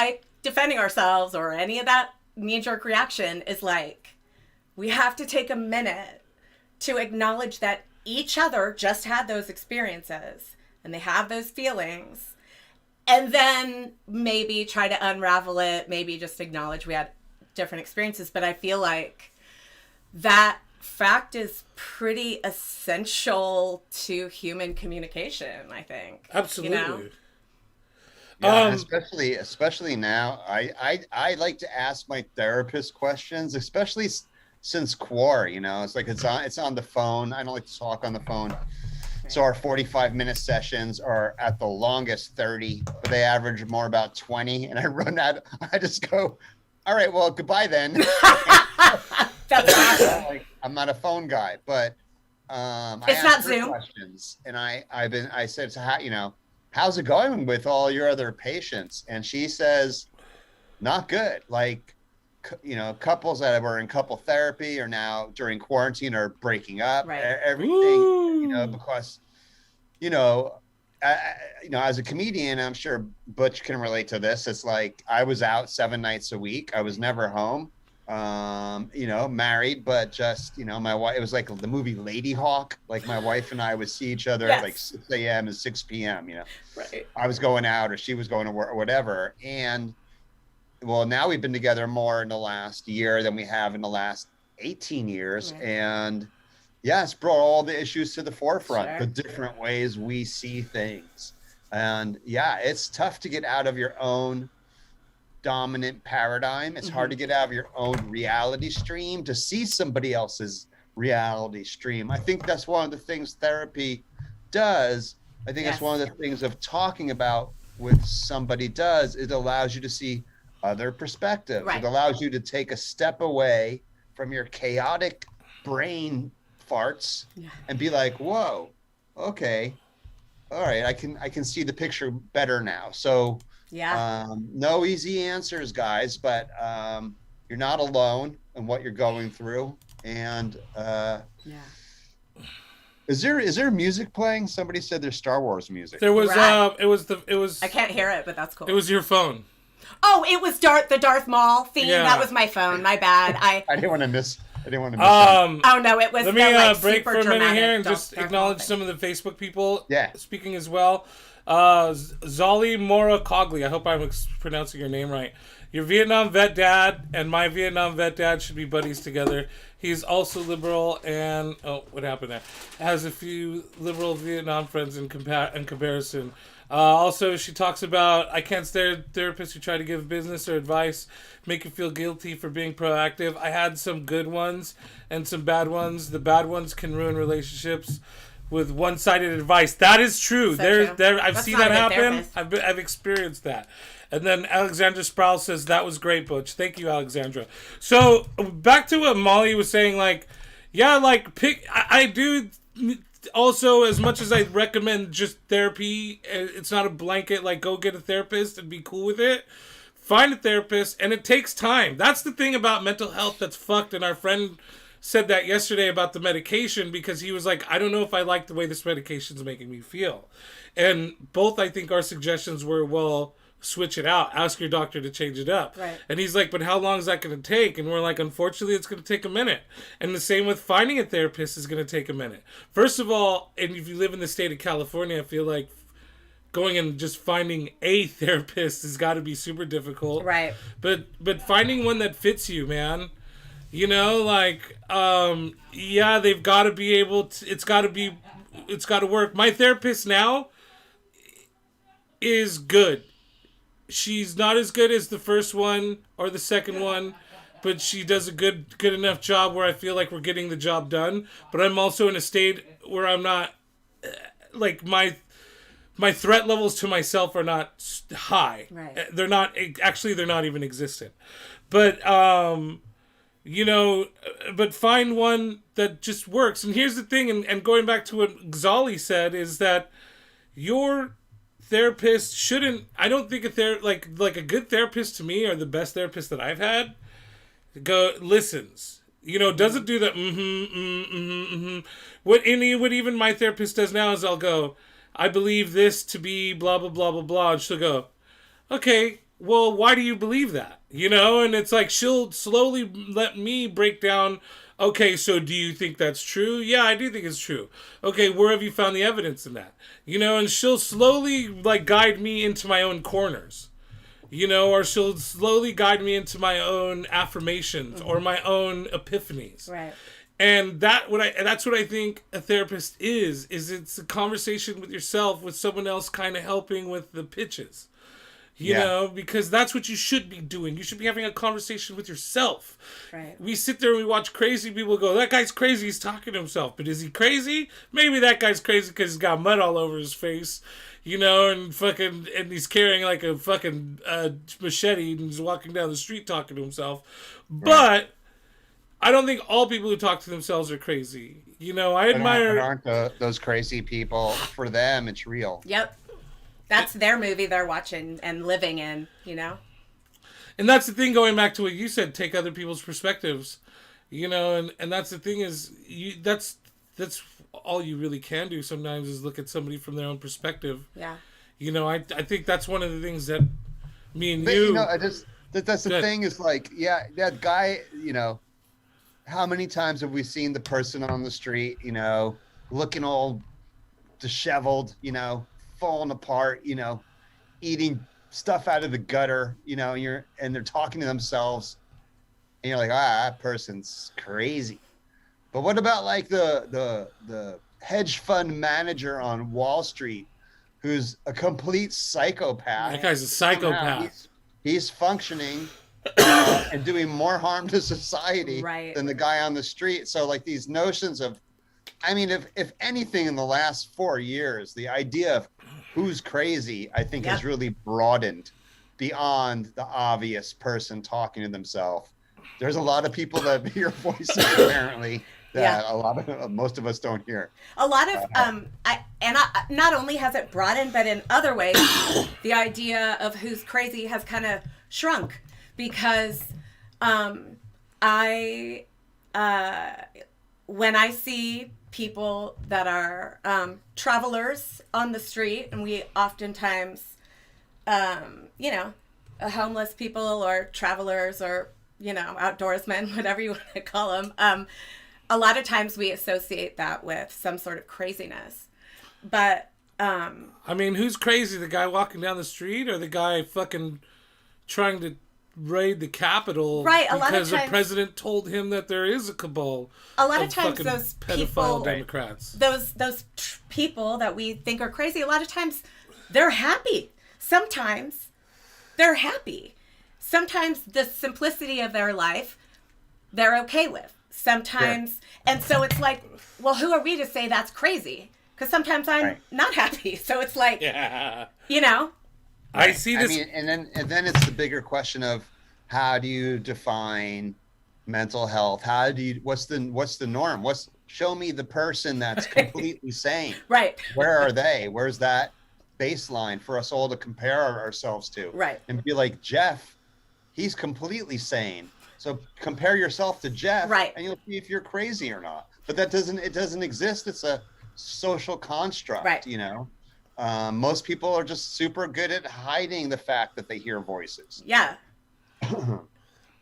C: defending ourselves or any of that knee-jerk reaction, is we have to take a minute to acknowledge that each other just had those experiences and they have those feelings, and then maybe try to unravel it, maybe just acknowledge we had different experiences, but I feel like that fact is pretty essential to human communication, I think.
A: Absolutely.
C: You know?
B: Yeah, and especially now, I like to ask my therapist questions, especially since Quar, you know, it's like it's on the phone. I don't like to talk on the phone. So our 45-minute sessions are at the longest 30, but they average more about 20. And I run out. I just go, all right, well, goodbye then.
C: That's awesome.
B: Like, I'm not a phone guy, but
C: It's not Zoom.
B: questions, and I said, so how, you know, how's it going with all your other patients? And she says, not good. Like, you know, couples that were in couple therapy are now during quarantine are breaking up.
C: Right.
B: Everything, you know, because, you know, as a comedian, I'm sure Butch can relate to this. It's like I was out 7 nights a week. I was never home. You know, married, but just, you know, my wife, it was like the movie Lady Hawk. Like my wife and I would see each other at like 6 a.m. and 6 p.m., you know.
C: Right.
B: I was going out or she was going to work or whatever. And well, now we've been together more in the last year than we have in the last 18 years.
C: Right.
B: And yeah, it's brought all the issues to the forefront,
C: Sure.
B: the different ways we see things. And yeah, it's tough to get out of your own dominant paradigm. It's hard to get out of your own reality stream to see somebody else's reality stream. I think that's one of the things therapy does. I think that's one of the things of talking about with somebody does. It allows you to see other perspectives.
C: Right.
B: It allows you to take a step away from your chaotic brain farts and be like, whoa, okay, all right, I can see the picture better now. So no easy answers, guys, but you're not alone in what you're going through. And is there music playing? Somebody said there's Star Wars music.
A: There was
C: Right.
A: it was
C: I can't hear it, but that's cool.
A: It was your phone.
C: Oh, it was the Darth Maul theme.
A: Yeah.
C: That was my phone. My bad.
B: I didn't want to miss. That.
C: Oh no, it was.
A: Let me break for a minute here and
C: Darth
A: just
C: Maul
A: acknowledge
C: thing.
A: some of the Facebook people
B: Yeah.
A: speaking as well. Zali Mora Cogli, I hope I'm pronouncing your name right. Your Vietnam vet dad and my Vietnam vet dad should be buddies together. He's also liberal and what happened there? Has a few liberal Vietnam friends in comparison. Also, she talks about, I can't stand therapists who try to give business or advice, make you feel guilty for being proactive. I had some good ones and some bad ones. The bad ones can ruin relationships with one-sided advice. That is true.
C: So true.
A: I've
C: That's
A: seen
C: not
A: that
C: a good
A: happen.
C: therapist.
A: I've experienced that. And then Alexandra Sproul says, that was great, Butch. Thank you, Alexandra. So, back to what Molly was saying, like, yeah, like, I do... Also, as much as I recommend just therapy, it's not a blanket, like, go get a therapist and be cool with it. Find a therapist, and it takes time. That's the thing about mental health that's fucked, and our friend said that yesterday about the medication, because he was like, I don't know if I like the way this medication's making me feel. And both, I think, our suggestions were, well, switch it out. Ask your doctor to change it up.
C: Right.
A: And he's like, but how long is that going to take? And we're like, unfortunately, it's going to take a minute. And the same with finding a therapist is going to take a minute. First of all, and if you live in the state of California, I feel like going and just finding a therapist has got to be super difficult.
C: Right.
A: But finding one that fits you, man. You know, like, yeah, they've got to be able to, it's got to work. My therapist now is good. She's not as good as the first one or the second one, but she does a good enough job where I feel like we're getting the job done. But I'm also in a state where I'm not, like, my threat levels to myself are not high.
C: Right.
A: They're not even existent. But, you know, but find one that just works. And here's the thing, and going back to what Zali said, is that your therapist shouldn't, I don't think like a good therapist to me, or the best therapist that I've had, listens. You know, doesn't do the What even my therapist does now is I'll go, I believe this to be blah, blah, blah, blah, blah. And she'll go, okay, well, why do you believe that? You know, and it's like she'll slowly let me break down, okay, so do you think that's true? Yeah, I do think it's true. Okay, where have you found the evidence in that? You know, and she'll slowly, like, guide me into my own corners. you know, or she'll slowly guide me into my own affirmations or my own epiphanies.
C: Right.
A: And that's what I think a therapist is it's a conversation with yourself, with someone else kind of helping with the pitches. You know, because that's what you should be doing. You should be having a conversation with yourself.
C: Right.
A: We sit there and we watch crazy people go, that guy's crazy, he's talking to himself. But is he crazy? Maybe that guy's crazy because he's got mud all over his face, you know, and he's carrying like a fucking machete and he's walking down the street talking to himself. Right. But I don't think all people who talk to themselves are crazy. You know, I admire...
B: Aren't those crazy people, for them, it's real.
C: Yep. That's their movie they're watching and living in, you know?
A: And that's the thing, going back to what you said, take other people's perspectives. You know, and that's the thing is, that's all you really can do sometimes is look at somebody from their own perspective.
C: Yeah.
A: You know, I think that's one of the things that me and
B: you know, that's the thing is like, yeah, that guy, you know, how many times have we seen the person on the street, you know, looking all disheveled, you know, falling apart, you know, eating stuff out of the gutter, you know, and they're talking to themselves and you're like, that person's crazy. But what about like the hedge fund manager on Wall Street who's a complete psychopath?
A: That guy's a psychopath.
B: He's functioning and doing more harm to society than the guy on the street. So like these notions of, I mean, if anything in the last 4 years, the idea of who's crazy, I think has really broadened beyond the obvious person talking to themselves. There's a lot of people that hear voices apparently that most of us don't hear.
C: A lot of not only has it broadened, but in other ways, the idea of who's crazy has kind of shrunk because when I see people that are travelers on the street, and we oftentimes, you know, homeless people or travelers or, you know, outdoorsmen, whatever you want to call them, a lot of times we associate that with some sort of craziness. But
A: I mean, who's crazy? The guy walking down the street or the guy fucking trying to raid the Capitol because the president told him that there is a cabal?
C: A lot of times those
A: pedophile Democrats,
C: those people that we think are crazy, a lot of times they're happy. Sometimes they're happy. Sometimes the simplicity of their life they're okay with. Sometimes, and so it's like, well, who are we to say that's crazy? Because sometimes I'm not happy. So it's like, you know.
A: I see this.
B: I mean, and then it's the bigger question of how do you define mental health? What's the norm? Show me the person that's completely sane.
C: Right.
B: Where are they? Where's that baseline for us all to compare ourselves to?
C: Right.
B: And be like, Jeff, he's completely sane. So compare yourself to Jeff, and you'll see if you're crazy or not. But it doesn't exist. It's a social construct, you know. Most people are just super good at hiding the fact that they hear voices.
C: Yeah.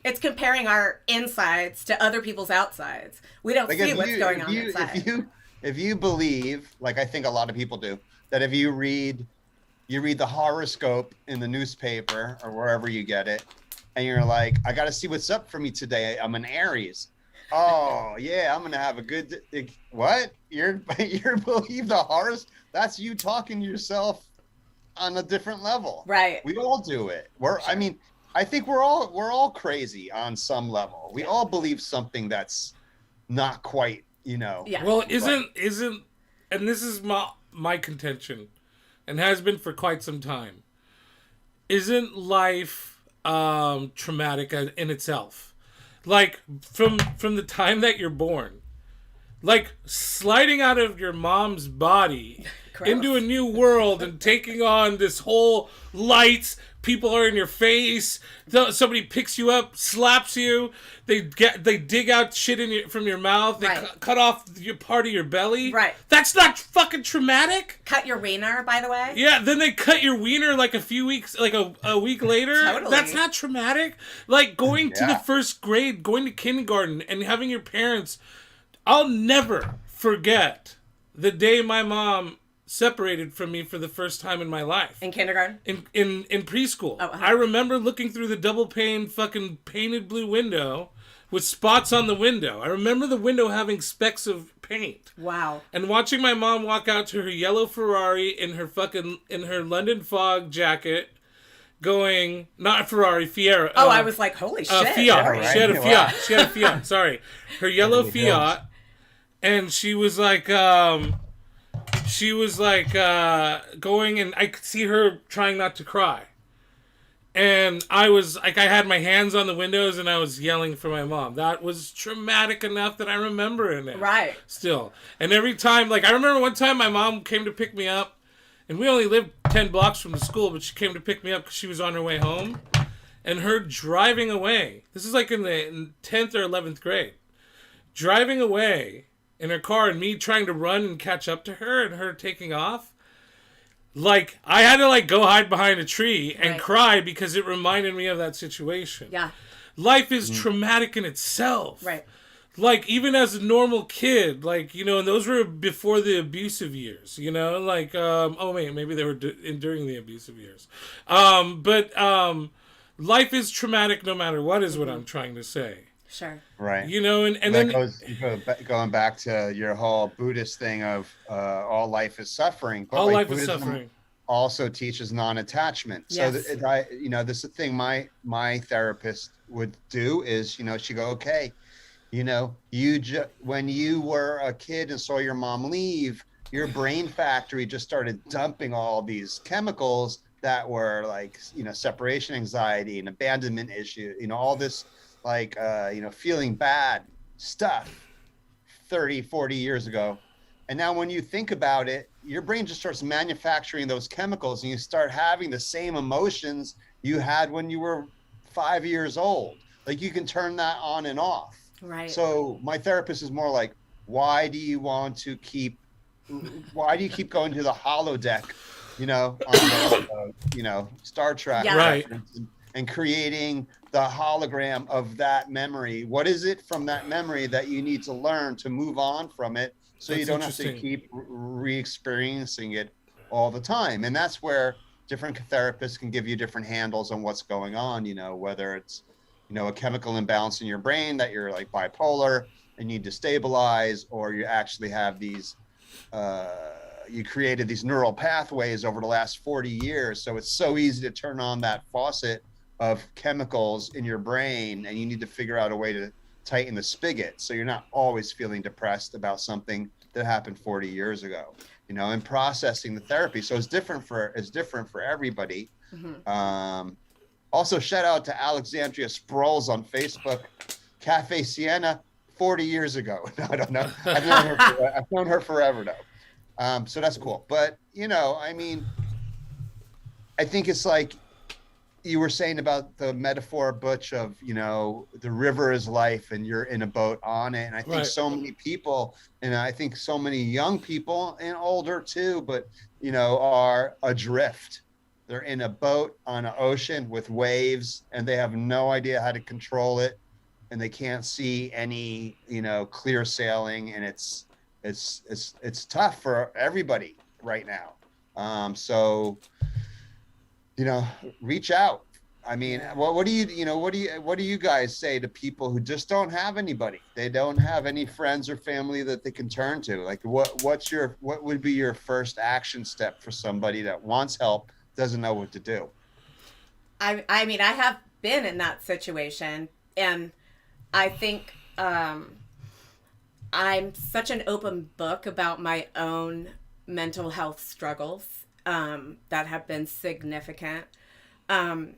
C: It's comparing our insides to other people's outsides. We don't see what's going on inside.
B: If you believe, like I think a lot of people do, that if you read the horoscope in the newspaper or wherever you get it, and you're like, I got to see what's up for me today. I'm an Aries. Oh yeah, I'm gonna have a good. What? You believe the horoscope? That's you talking to yourself on a different level.
C: Right.
B: We all do it. I mean, I think we're all crazy on some level. We all believe something that's not quite, you know.
C: Yeah.
A: Well, isn't and this is my contention, and has been for quite some time. Isn't life traumatic in itself? Like from the time that you're born, like sliding out of your mom's body into a new world and taking on this whole lights. People are in your face. Somebody picks you up, slaps you. They dig out shit from your mouth. They cut off your part of your belly.
C: Right.
A: That's not fucking traumatic.
C: Cut your wiener, by the way.
A: Yeah. Then they cut your wiener like a few weeks, like a week later.
C: Totally.
A: That's not traumatic. Like going to the first grade, going to kindergarten, and having your parents. I'll never forget the day my mom separated from me for the first time in my life.
C: In kindergarten?
A: In preschool.
C: Oh, uh-huh.
A: I remember looking through the double pane fucking painted blue window with spots on the window. I remember the window having specks of paint.
C: Wow.
A: And watching my mom walk out to her yellow Ferrari in her London Fog jacket, going, not Ferrari, Fiera.
C: Oh, I was like, holy shit.
A: Fiat.
B: Right.
A: She had a Fiat.
B: Wow.
A: She had a Fiat. Sorry. Her yellow Fiat. And she was like, going, and I could see her trying not to cry. And I was like, I had my hands on the windows and I was yelling for my mom. That was traumatic enough that I remember it.
C: Right.
A: Still. And every time, like, I remember one time my mom came to pick me up, and we only lived 10 blocks from the school, but she came to pick me up because she was on her way home. And her driving away, this is like in the 10th or 11th grade, driving away in her car and me trying to run and catch up to her and her taking off. Like, I had to, like, go hide behind a tree and cry because it reminded me of that situation.
C: Yeah.
A: Life is traumatic in itself.
C: Right.
A: Like, even as a normal kid, like, you know, and those were before the abusive years, you know? Like, maybe they were during the abusive years. But life is traumatic no matter what is what I'm trying to say.
C: Sure.
B: Right.
A: You know, and
B: that
A: then...
B: going back to your whole Buddhist thing of all life is suffering. But
A: all
B: like
A: life
B: Buddhism
A: is suffering.
B: Also teaches non-attachment.
C: Yes.
B: So this is the thing my therapist would do is, you know, she go, okay, you know, when you were a kid and saw your mom leave, your brain factory just started dumping all these chemicals that were like, you know, separation anxiety and abandonment issue, you know, all this like, you know, feeling bad stuff 30, 40 years ago. And now when you think about it, your brain just starts manufacturing those chemicals and you start having the same emotions you had when you were 5 years old. Like you can turn that on and off.
C: Right.
B: So my therapist is more like, why do you keep going to the holodeck, you know, on the, you know, Star Trek,
C: Yeah.
A: Right.
B: and creating the hologram of that memory? What is it from that memory that you need to learn to move on from it so
A: That's
B: you don't have to
A: interesting.
B: keep re-experiencing it all the time? And that's where different therapists can give you different handles on what's going on, you know, whether it's, you know, a chemical imbalance in your brain that you're like bipolar and need to stabilize, or you actually have these you created these neural pathways over the last 40 years. So it's so easy to turn on that faucet of chemicals in your brain, and you need to figure out a way to tighten the spigot so you're not always feeling depressed about something that happened 40 years ago, you know, and processing the therapy. So it's different for everybody. Mm-hmm. Also, shout out to Alexandria Sproles on Facebook, Cafe Sienna, 40 years ago. No, I don't know. I've known her forever though. So that's cool. But, you know, I mean, I think it's like you were saying about the metaphor, Butch, of, you know, the river is life and you're in a boat on it. And I think so many people, and I think so many young people and older too, but, you know, are adrift. They're in a boat on an ocean with waves and they have no idea how to control it. And they can't see any, you know, clear sailing, and it's tough for everybody right now. So, you know, reach out. I mean, what do you guys say to people who just don't have anybody? They don't have any friends or family that they can turn to. Like, what would be your first action step for somebody that wants help, doesn't know what to do?
C: I mean, I have been in that situation, and I think I'm such an open book about my own mental health struggles that have been significant. I'm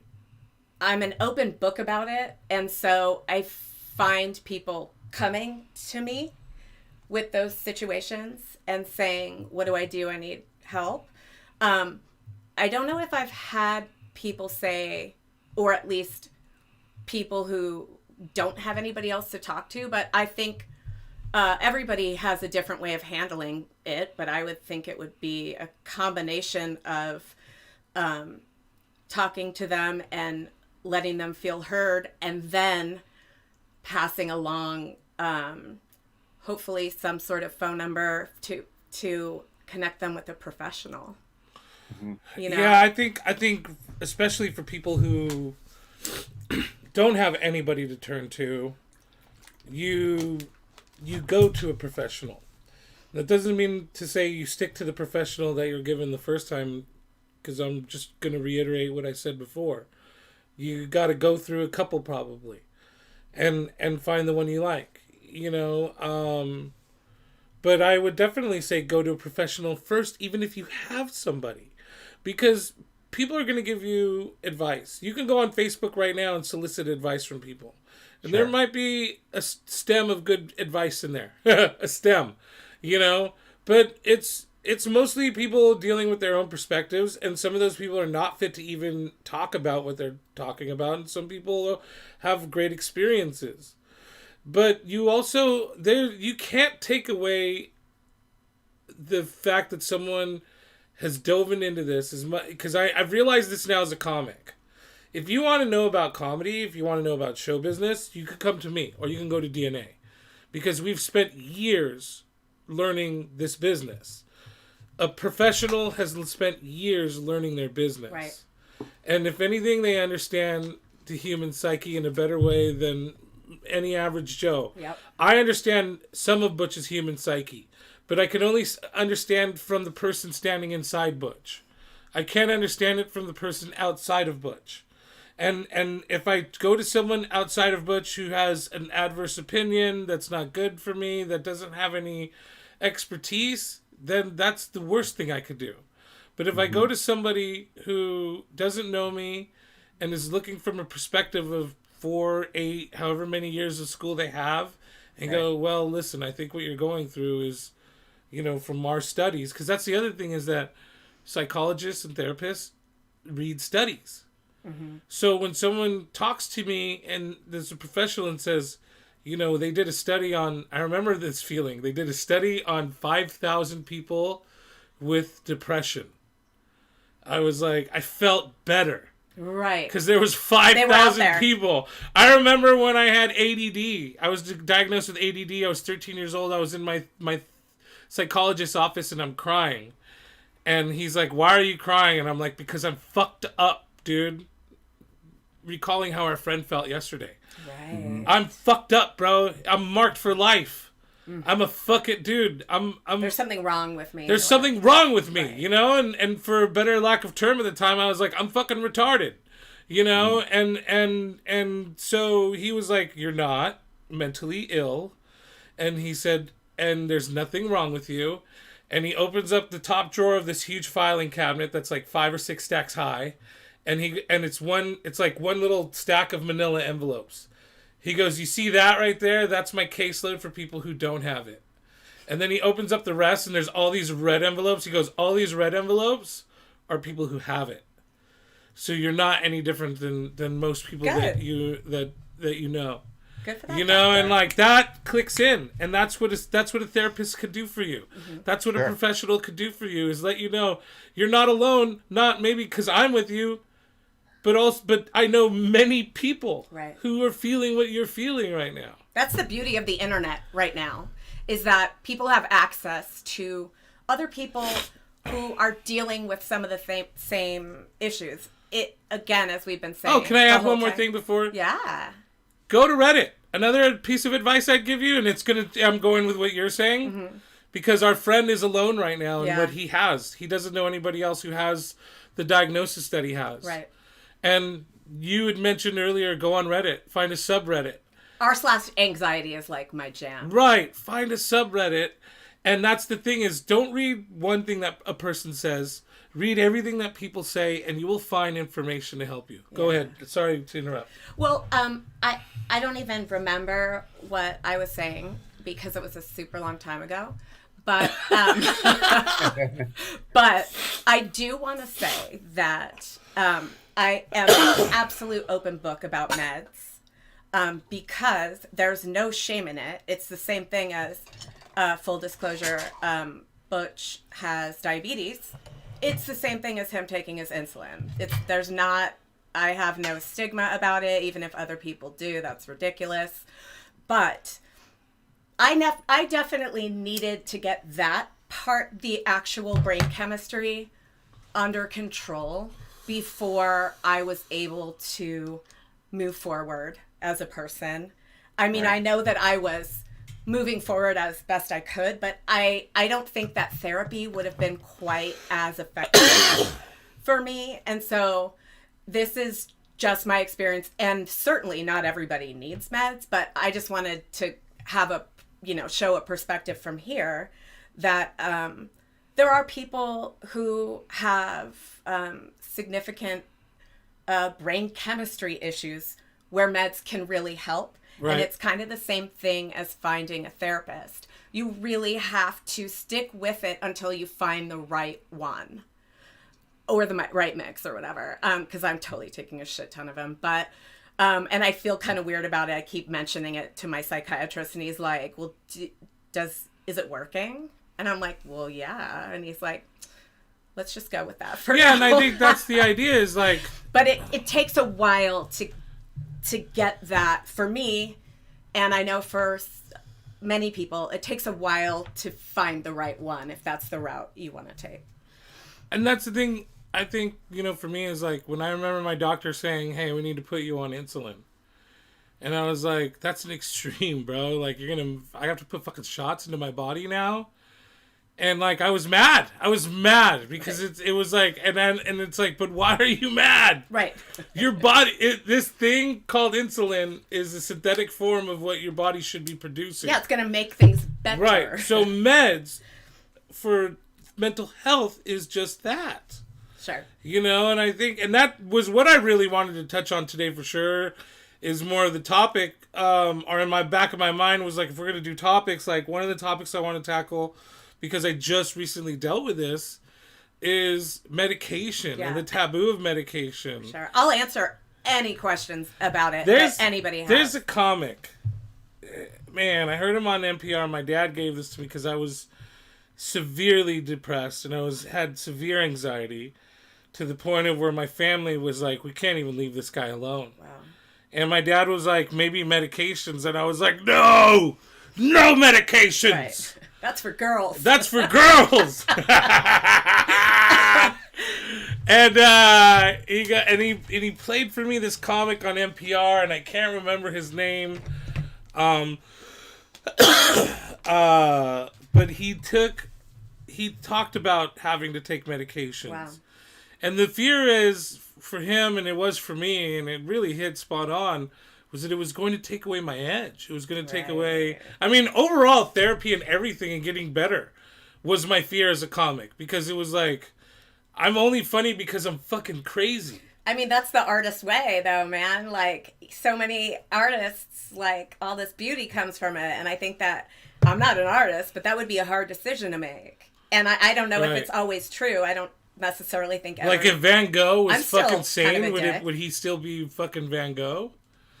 C: an open book about it, and so I find people coming to me with those situations and saying, what do? I need help. I don't know if I've had people say, or at least people who don't have anybody else to talk to, but I think everybody has a different way of handling it, but I would think it would be a combination of talking to them and letting them feel heard, and then passing along hopefully some sort of phone number to connect them with a professional.
B: Mm-hmm.
C: You know?
A: Yeah, I think especially for people who don't have anybody to turn to, you go to a professional. That doesn't mean to say you stick to the professional that you're given the first time, because I'm just going to reiterate what I said before. You got to go through a couple probably and find the one you like, you know. But I would definitely say go to a professional first, even if you have somebody, because people are going to give you advice. You can go on Facebook right now and solicit advice from people. And
B: Sure.
A: there might be a stem of good advice in there. A stem, you know. But it's mostly people dealing with their own perspectives. And some of those people are not fit to even talk about what they're talking about. And some people have great experiences. But you also, you can't take away the fact that someone has dove into this as much, because I've realized this now as a comic. If you want to know about comedy, if you want to know about show business, you could come to me or you can go to DNA, because we've spent years learning this business. A professional has spent years learning their business.
C: Right.
A: And if anything, they understand the human psyche in a better way than any average Joe.
C: Yep.
A: I understand some of Butch's human psyche, but I can only understand from the person standing inside Butch. I can't understand it from the person outside of Butch. And if I go to someone outside of Butch who has an adverse opinion that's not good for me, that doesn't have any expertise, then that's the worst thing I could do. But if I go to somebody who doesn't know me and is looking from a perspective of 4, 8, however many years of school they have, and go, well, listen, I think what you're going through is, you know, from our studies, because that's the other thing, is that psychologists and therapists read studies. Mm-hmm. So when someone talks to me and there's a professional and says, you know, they did a study on, I remember this feeling, they did a study on 5,000 people with depression. I was like, I felt better.
C: Right.
A: Because there was 5,000 people. I remember when I had ADD. I was diagnosed with ADD. I was 13 years old. I was in my psychologist's office and I'm crying. And he's like, why are you crying? And I'm like, because I'm fucked up, dude. Recalling how our friend felt yesterday.
C: Right.
B: Mm-hmm.
A: I'm fucked up, bro. I'm marked for life. I'm a fucking dude. I'm
C: There's something wrong with me.
A: There's something wrong with me,
C: Right.
A: you know? And for a better lack of term at the time, I was like, I'm fucking retarded, you know? And so he was like, you're not mentally ill. And he said, and there's nothing wrong with you. And he opens up the top drawer of this huge filing cabinet that's like 5 or 6 stacks high. And it's like one little stack of manila envelopes. He goes, you see that right there? That's my caseload for people who don't have it. And then he opens up the rest, and there's all these red envelopes. He goes, all these red envelopes are people who have it. So you're not any different than most people that you know.
C: Good for that.
A: You know, and like that clicks in, and that's what a therapist could do for you. Mm-hmm. That's what a professional could do for you, is let you know you're not alone. Not maybe because I'm with you, but I know many people who are feeling what you're feeling right now.
C: That's the beauty of the internet right now, is that people have access to other people who are dealing with some of the same issues. It, again, as we've been saying.
A: Oh, can I add one more thing before?
C: Yeah.
A: Go to Reddit. Another piece of advice I'd give you, and I'm going with what you're saying, because our friend is alone right now in what he has. He doesn't know anybody else who has the diagnosis that he has.
C: Right.
A: And you had mentioned earlier, go on Reddit, find a subreddit.
C: r/anxiety is like my jam.
A: Right. Find a subreddit. And that's the thing, is don't read one thing that a person says. Read everything that people say, and you will find information to help you. Go ahead. Sorry to interrupt.
C: Well, I don't even remember what I was saying because it was a super long time ago. But but I do want to say that I am an absolute open book about meds, because there's no shame in it. It's the same thing as full disclosure. Butch has diabetes. It's the same thing as him taking his insulin. I have no stigma about it, even if other people do. That's ridiculous. But I definitely needed to get that the actual brain chemistry under control before I was able to move forward as a person. I mean,
B: Right.
C: I know that I was moving forward as best I could, but I don't think that therapy would have been quite as effective for me. And so this is just my experience, and certainly not everybody needs meds, but I just wanted to have a, show a perspective from here that there are people who have significant brain chemistry issues where meds can really help.
A: Right.
C: And it's kind of the same thing as finding a therapist. You really have to stick with it until you find the right one or the right mix or whatever. Because I'm totally taking a shit ton of them. But, and I feel kind of weird about it. I keep mentioning it to my psychiatrist and he's like, well, is it working? And I'm like, well, yeah. And he's like, let's just go with that for now.
A: And I think that's the idea is like...
C: But it takes a while to get that for me, and I know for many people, it takes a while to find the right one if that's the route you want to take.
A: And that's the thing, I think, for me is like when I remember my doctor saying, hey, we need to put you on insulin. And I was like, that's an extreme, bro. Like, I have to put fucking shots into my body now. And like, I was mad because it was like, and it's like, but why are you mad?
C: Right.
A: Your body, this thing called insulin is a synthetic form of what your body should be producing.
C: Yeah, it's going to make things better.
A: Right. So meds for mental health is just that.
C: Sure.
A: And I think, and that was what I really wanted to touch on today for sure, is more of the topic, or in my back of my mind was like, if we're going to do topics, like one of the topics I want to tackle, because I just recently dealt with this, is medication and the taboo of medication.
C: Sure. I'll answer any questions about it that anybody has.
A: There's a comic. Man, I heard him on NPR. My dad gave this to me because I was severely depressed and I had severe anxiety to the point of where my family was like, we can't even leave this guy alone.
C: Wow.
A: And my dad was like, maybe medications. And I was like, no medications.
C: Right. That's for girls.
A: That's for girls. And he played for me this comic on NPR, and I can't remember his name. But he talked about having to take medications. Wow. And the fear is for him, and it was for me, and it really hit spot on, was that it was going to take away my edge. It was going to take away... I mean, overall, therapy and everything and getting better was my fear as a comic. Because it was like, I'm only funny because I'm fucking crazy.
C: I mean, that's the artist way, though, man. Like, so many artists, like, all this beauty comes from it. And I think that... I'm not an artist, but that would be a hard decision to make. And I don't know if it's always true. I don't necessarily think...
A: Like, if Van Gogh was fucking sane, would he still be fucking Van Gogh?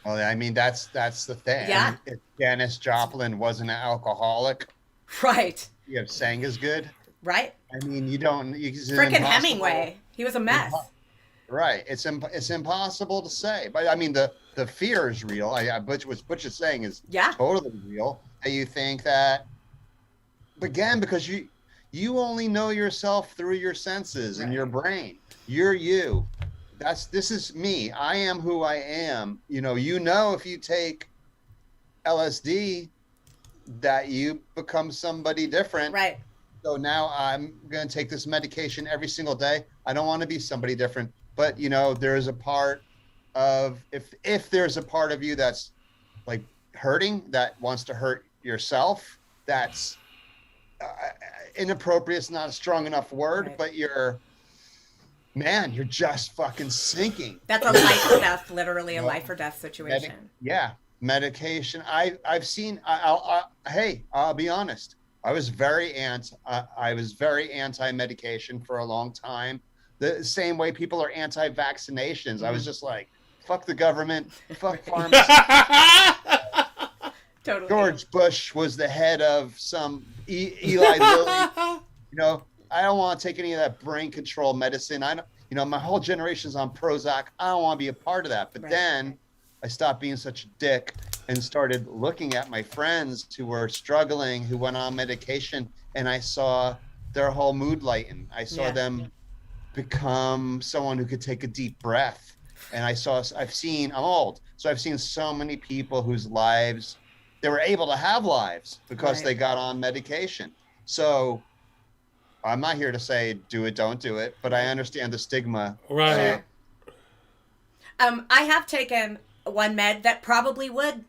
B: Well, I mean, that's the thing.
C: Yeah.
B: If Janis Joplin wasn't an alcoholic,
C: right?
B: You have sang as good,
C: right?
B: I mean,
C: frickin' Hemingway, he was a mess.
B: Right. It's impossible to say, but I mean, the fear is real. What Butch is saying is totally real. And you think that, again, because you only know yourself through your senses and your brain. You're you. This is me. I am who I am. If you take LSD, that you become somebody different.
C: Right.
B: So now I'm going to take this medication every single day. I don't want to be somebody different. But, there's a part of, if there's a part of you that's like hurting, that wants to hurt yourself, that's inappropriate. It's not a strong enough word, but you're just fucking sinking.
C: That's a life or death, literally a life or death situation.
B: Medication. I've seen. I'll be honest. I was very anti-medication for a long time. The same way people are anti-vaccinations. Mm-hmm. I was just like, fuck the government, fuck pharmacy.
C: Totally.
B: George Bush was the head of some Eli Lilly. I don't want to take any of that brain control medicine. My whole generation's on Prozac. I don't want to be a part of that. But then I stopped being such a dick and started looking at my friends who were struggling, who went on medication, and I saw their whole mood lighten. I saw them become someone who could take a deep breath. And I'm old, so I've seen so many people whose lives, they were able to have lives because they got on medication. So I'm not here to say do it, don't do it, but I understand the stigma.
A: Right.
C: I have taken one med that probably would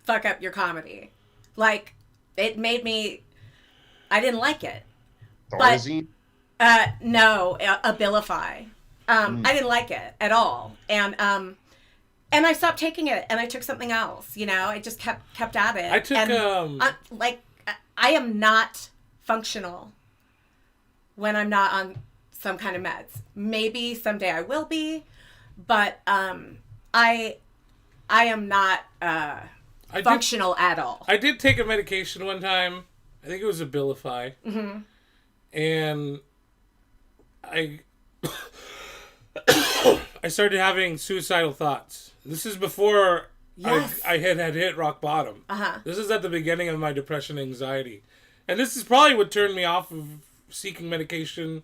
C: fuck up your comedy. Like, it made me, I didn't like it.
B: Thorazine?
C: No, Abilify. I didn't like it at all. And I stopped taking it and I took something else, you know, I just kept at it.
A: I took,
C: I am not functional when I'm not on some kind of meds. Maybe someday I will be, but I am not functional at all.
A: I did take a medication one time. I think it was Abilify.
C: Mm-hmm.
A: And I started having suicidal thoughts. This is before I had hit rock bottom.
C: Uh-huh.
A: This is at the beginning of my depression and anxiety. And this is probably what turned me off of seeking medication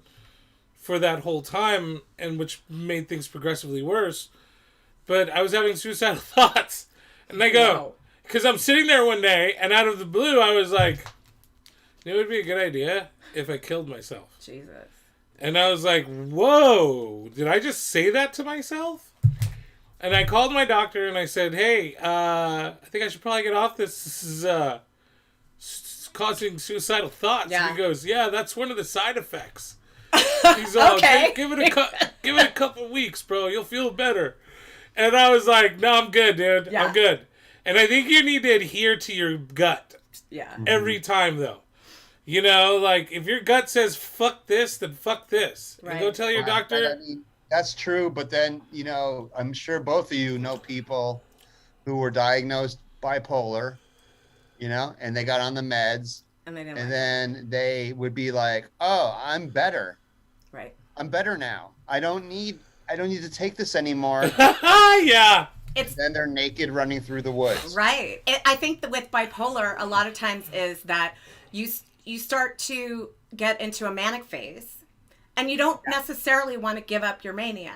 A: for that whole time, and which made things progressively worse. But I was having suicidal thoughts. And I go, because I'm sitting there one day, and out of the blue, I was like, it would be a good idea if I killed myself.
C: Jesus.
A: And I was like, whoa, did I just say that to myself? And I called my doctor and I said, hey, I think I should probably get off this. This is causing suicidal thoughts.
C: Yeah.
A: And he goes, yeah, that's one of the side effects. He's all,
C: Okay.
A: give it a couple weeks, bro. You'll feel better. And I was like, no, I'm good, dude.
C: Yeah.
A: I'm good. And I think you need to adhere to your gut.
C: Yeah.
A: Every time, though. You know, like, if your gut says, fuck this, then fuck this.
C: Right.
A: And go tell your doctor.
B: I mean, that's true, but then, you know, I'm sure both of you know people who were diagnosed bipolar, you know, and they got on the meds.
C: And they didn't
B: And
C: like
B: then they would be like, oh, I'm better.
C: it. Right.
B: I'm better now. I don't need to take this anymore.
A: Yeah.
B: Then they're naked running through the woods.
C: Right. I think that with bipolar, a lot of times is that you start to get into a manic phase, and you don't necessarily want to give up your mania.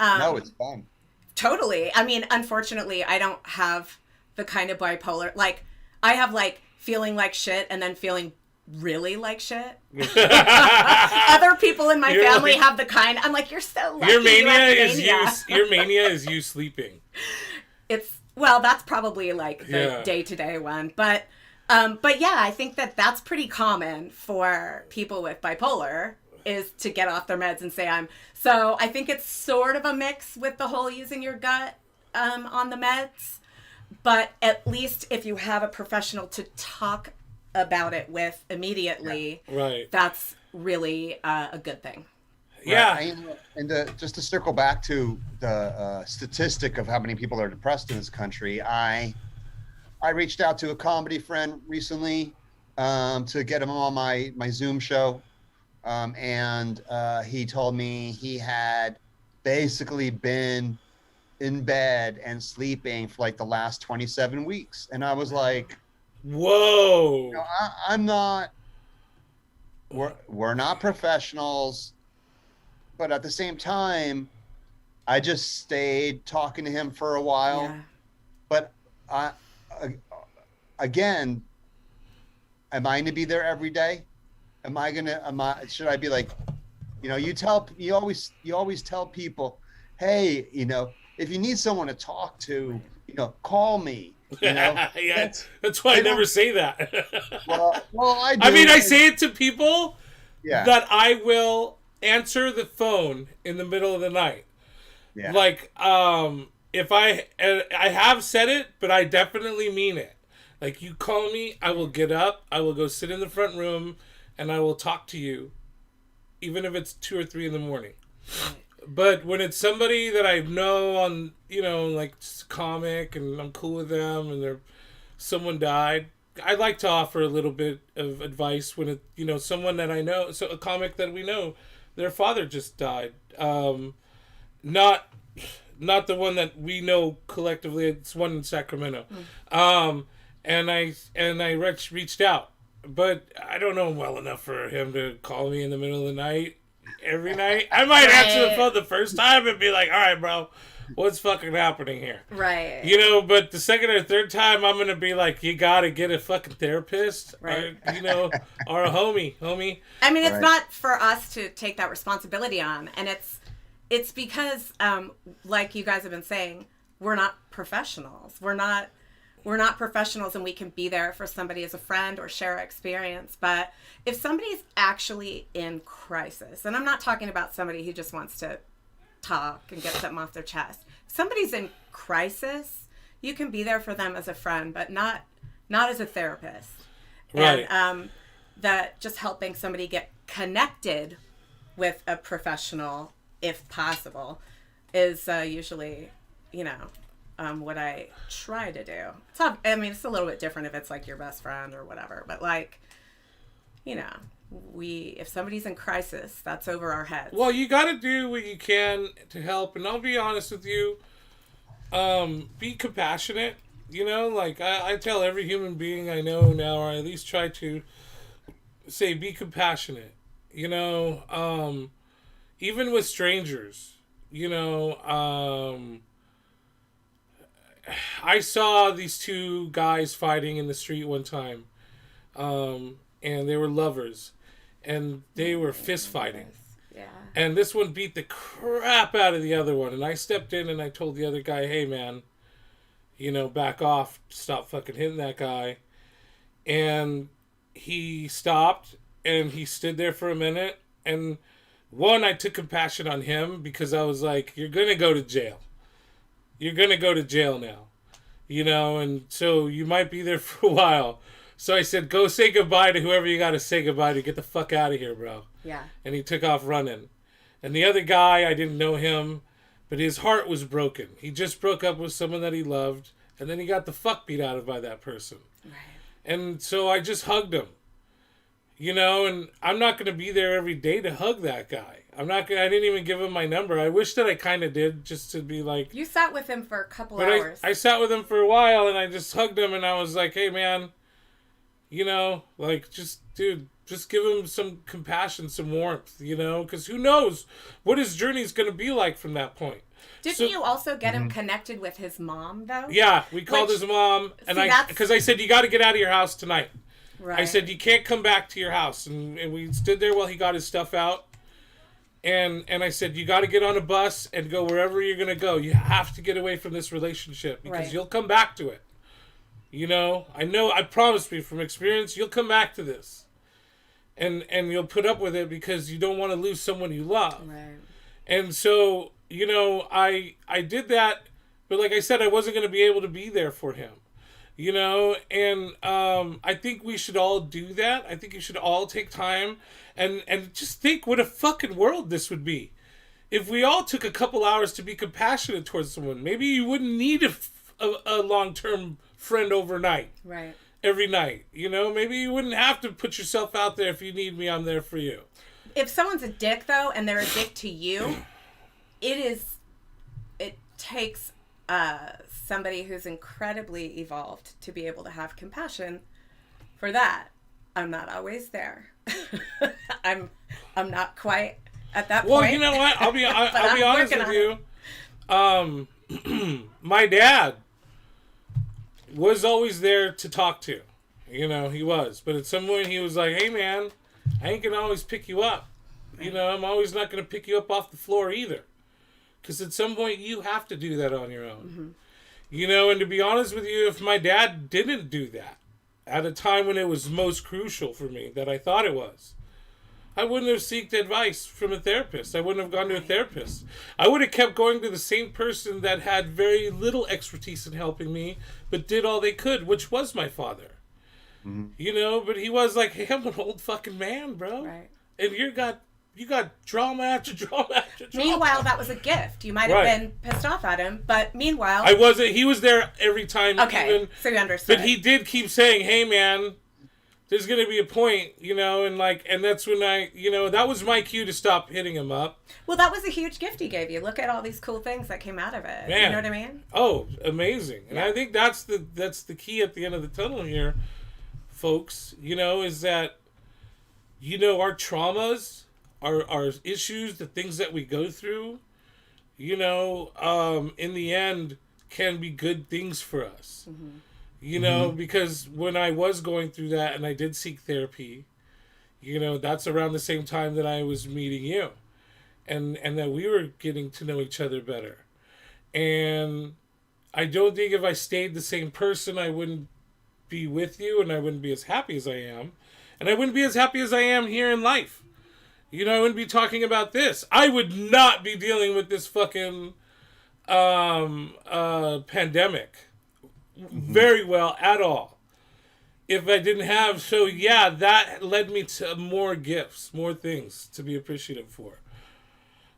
B: No, it's fun.
C: Totally. I mean, unfortunately, I don't have the kind of bipolar. Like, I have, like, feeling like shit and then feeling really like shit. Other people in my family have the kind. I'm like, you're so lucky.
A: Your mania is you sleeping.
C: Well, that's probably like the day-to-day one, but yeah, I think that's pretty common for people with bipolar, is to get off their meds and say so I think it's sort of a mix with the whole using your gut on the meds, but at least if you have a professional to talk about it with immediately,
A: right,
C: that's really a good thing.
A: Yeah.
B: Right. And just to circle back to the statistic of how many people are depressed in this country, I reached out to a comedy friend recently to get him on my Zoom show. And he told me he had basically been in bed and sleeping for like the last 27 weeks. And I was like,
A: whoa,
B: you know, I'm not, we're not professionals, but at the same time, I just stayed talking to him for a while.
C: Yeah.
B: But again, am I going to be there every day? Should I be like, you know, you always tell people, hey, you know, if you need someone to talk to, you know, call me. You know?
A: Yeah, that's why I never say that.
B: well, I do.
A: I mean, I say it to people
B: Yeah.
A: that I will answer the phone in the middle of the night.
B: Yeah.
A: Like, if I have said it, but I definitely mean it. Like, you call me, I will get up, I will go sit in the front room, and I will talk to you, even if it's 2 or 3 in the morning. But when it's somebody that I know on, you know, like just a comic, and I'm cool with them, and someone died, I like to offer a little bit of advice when it, you know, someone that I know, so a comic that we know, their father just died. Not the one that we know collectively. It's one in Sacramento. And I reached out, but I don't know him well enough for him to call me in the middle of the night every night. I might answer the phone the first time and be like, all right, bro, what's fucking happening here?
C: Right.
A: You know, but the second or third time, I'm going to be like, you got to get a fucking therapist,
C: right.
A: or, you know, or a homie.
C: I mean, it's not for us to take that responsibility on. And it's because, like you guys have been saying, we're not professionals. We're not professionals, and we can be there for somebody as a friend or share our experience. But if somebody's actually in crisis, and I'm not talking about somebody who just wants to talk and get something off their chest. If somebody's in crisis, you can be there for them as a friend, but not as a therapist.
A: Right.
C: And that just helping somebody get connected with a professional, if possible, is usually, you know, what I try to do. It's a little bit different if it's like your best friend or whatever, but like, you know, if somebody's in crisis, that's over our heads.
A: Well, you got to do what you can to help, and I'll be honest with you, be compassionate, you know, like I tell every human being I know now, or I at least try to say, be compassionate, you know, even with strangers, you know, I saw these two guys fighting in the street one time, and they were lovers, and they were fist fighting.
C: Yeah.
A: And this one beat the crap out of the other one, and I stepped in and I told the other guy, hey man, you know, back off, stop fucking hitting that guy. And he stopped, and he stood there for a minute, and one, I took compassion on him because I was like, you're gonna go to jail. You're going to go to jail now, you know, and so you might be there for a while. So I said, go say goodbye to whoever you got to say goodbye to. Get the fuck out of here, bro.
C: Yeah.
A: And he took off running. And the other guy, I didn't know him, but his heart was broken. He just broke up with someone that he loved, and then he got the fuck beat out of by that person.
C: Right.
A: And so I just hugged him, you know, and I'm not going to be there every day to hug that guy. I didn't even give him my number. I wish that I kind of did, just to be like...
C: You sat with him for a couple hours.
A: I sat with him for a while, and I just hugged him, and I was like, hey, man, you know, like, just give him some compassion, some warmth, you know? Because who knows what his journey's going to be like from that point.
C: Didn't you also get him connected with his mom, though?
A: Yeah, we called his mom, and because I said, you got to get out of your house tonight.
C: Right.
A: I said, you can't come back to your house. And we stood there while he got his stuff out. And I said, you got to get on a bus and go wherever you're going to go. You have to get away from this relationship because you'll come back to it. You know, I promise you from experience, you'll come back to this. And you'll put up with it because you don't want to lose someone you love.
C: Right.
A: And so, you know, I did that, but like I said, I wasn't going to be able to be there for him. You know, and I think we should all do that. I think you should all take time and just think what a fucking world this would be. If we all took a couple hours to be compassionate towards someone, maybe you wouldn't need a long-term friend overnight.
C: Right.
A: Every night. You know, maybe you wouldn't have to put yourself out there. If you need me, I'm there for you.
C: If someone's a dick, though, and they're a dick to you, it takes... somebody who's incredibly evolved to be able to have compassion for that. I'm not always there. I'm not quite at that point.
A: Well, you know what? I'll be honest with you. My dad was always there to talk to. You know, he was. But at some point he was like, hey man, I ain't gonna always pick you up. Right. You know, I'm always not gonna pick you up off the floor either. Because at some point you have to do that on your own. Mm-hmm. You know, and to be honest with you, if my dad didn't do that at a time when it was most crucial for me, that I thought it was, I wouldn't have sought advice from a therapist. I wouldn't have gone to a therapist. I would have kept going to the same person that had very little expertise in helping me, but did all they could, which was my father. Mm-hmm. You know, but he was like, hey, I'm an old fucking man, bro. Right. And you got drama after drama after drama.
C: Meanwhile, that was a gift. You might have been pissed off at him, but meanwhile...
A: I wasn't. He was there every time.
C: Okay, so you understood.
A: But he did keep saying, hey, man, there's going to be a point, you know, and that's when that was my cue to stop hitting him up.
C: Well, that was a huge gift he gave you. Look at all these cool things that came out of it.
A: Man.
C: You know what I mean?
A: Oh, amazing. And I think that's the key at the end of the tunnel here folks, is that, our traumas, our issues, the things that we go through, in the end can be good things for us. Because when I was going through that and I did seek therapy, that's around the same time that I was meeting you and that we were getting to know each other better. And I don't think if I stayed the same person, I wouldn't be with you and I wouldn't be as happy as I am. And I wouldn't be as happy as I am here in life. I wouldn't be talking about this. I would not be dealing with this fucking pandemic very well at all if I didn't have. So yeah, that led me to more gifts, more things to be appreciative for.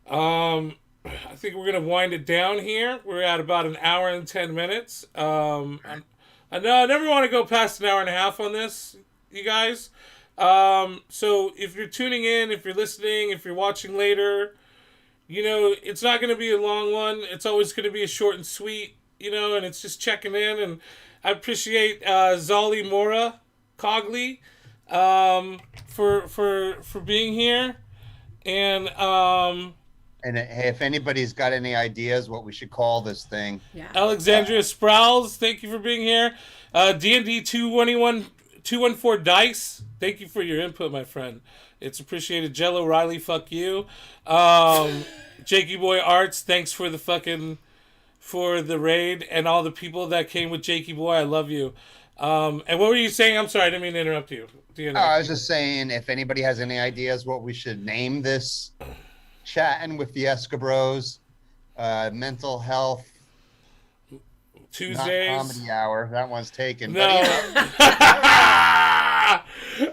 A: I think we're gonna wind it down here. We're at about an hour and 10 minutes. I know I never want to go past an hour and a half on this, you guys. So if you're tuning in, if you're listening, if you're watching later, it's not going to be a long one. It's always going to be a short and sweet, and it's just checking in. And I appreciate Zali Mora Cogley for being here. And
B: hey, if anybody's got any ideas what we should call this thing.
C: Yeah.
A: Alexandria Sprouse, thank you for being here. D&D 214 Dice, thank you for your input, my friend. It's appreciated. Jello Riley, fuck you. Jakey Boy Arts, thanks for the raid and all the people that came with Jakey Boy. I love you. And what were you saying? I'm sorry, I didn't mean to interrupt you.
B: I was just saying, if anybody has any ideas what we should name this chatting with the ESCOBABE, mental health
A: Tuesdays,
B: not comedy hour. That one's taken.
A: No.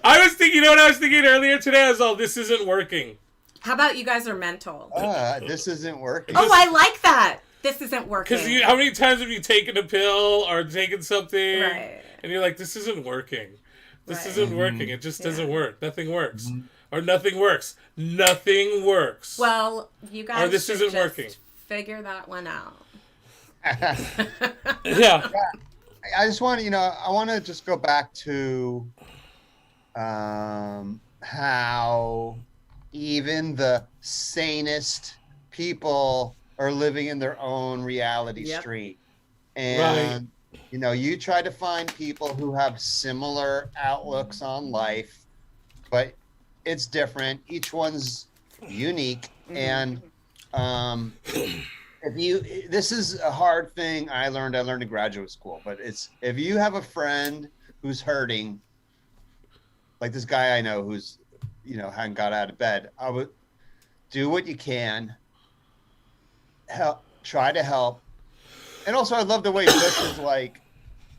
A: I was thinking, what I was thinking earlier today? I was all, this isn't working.
C: How about you guys are mental?
B: This isn't working.
C: Oh, I like that. This isn't working.
A: Because how many times have you taken a pill or taken something,
C: right,
A: and you're like, this isn't working. This
C: right.
A: isn't working. It just doesn't work. Nothing works. Or nothing works. Nothing works.
C: Well, you guys
A: or this
C: should
A: isn't
C: just
A: working.
C: Figure that one out.
A: Yeah.
B: I just want to, I want to just go back to how even the sanest people are living in their own reality stream. And, you try to find people who have similar outlooks on life, but it's different. Each one's unique. And this is a hard thing I learned in graduate school, but if you have a friend who's hurting, like this guy I know who's, hadn't got out of bed, I would do what you can, try to help. And also I love the way Bush is like,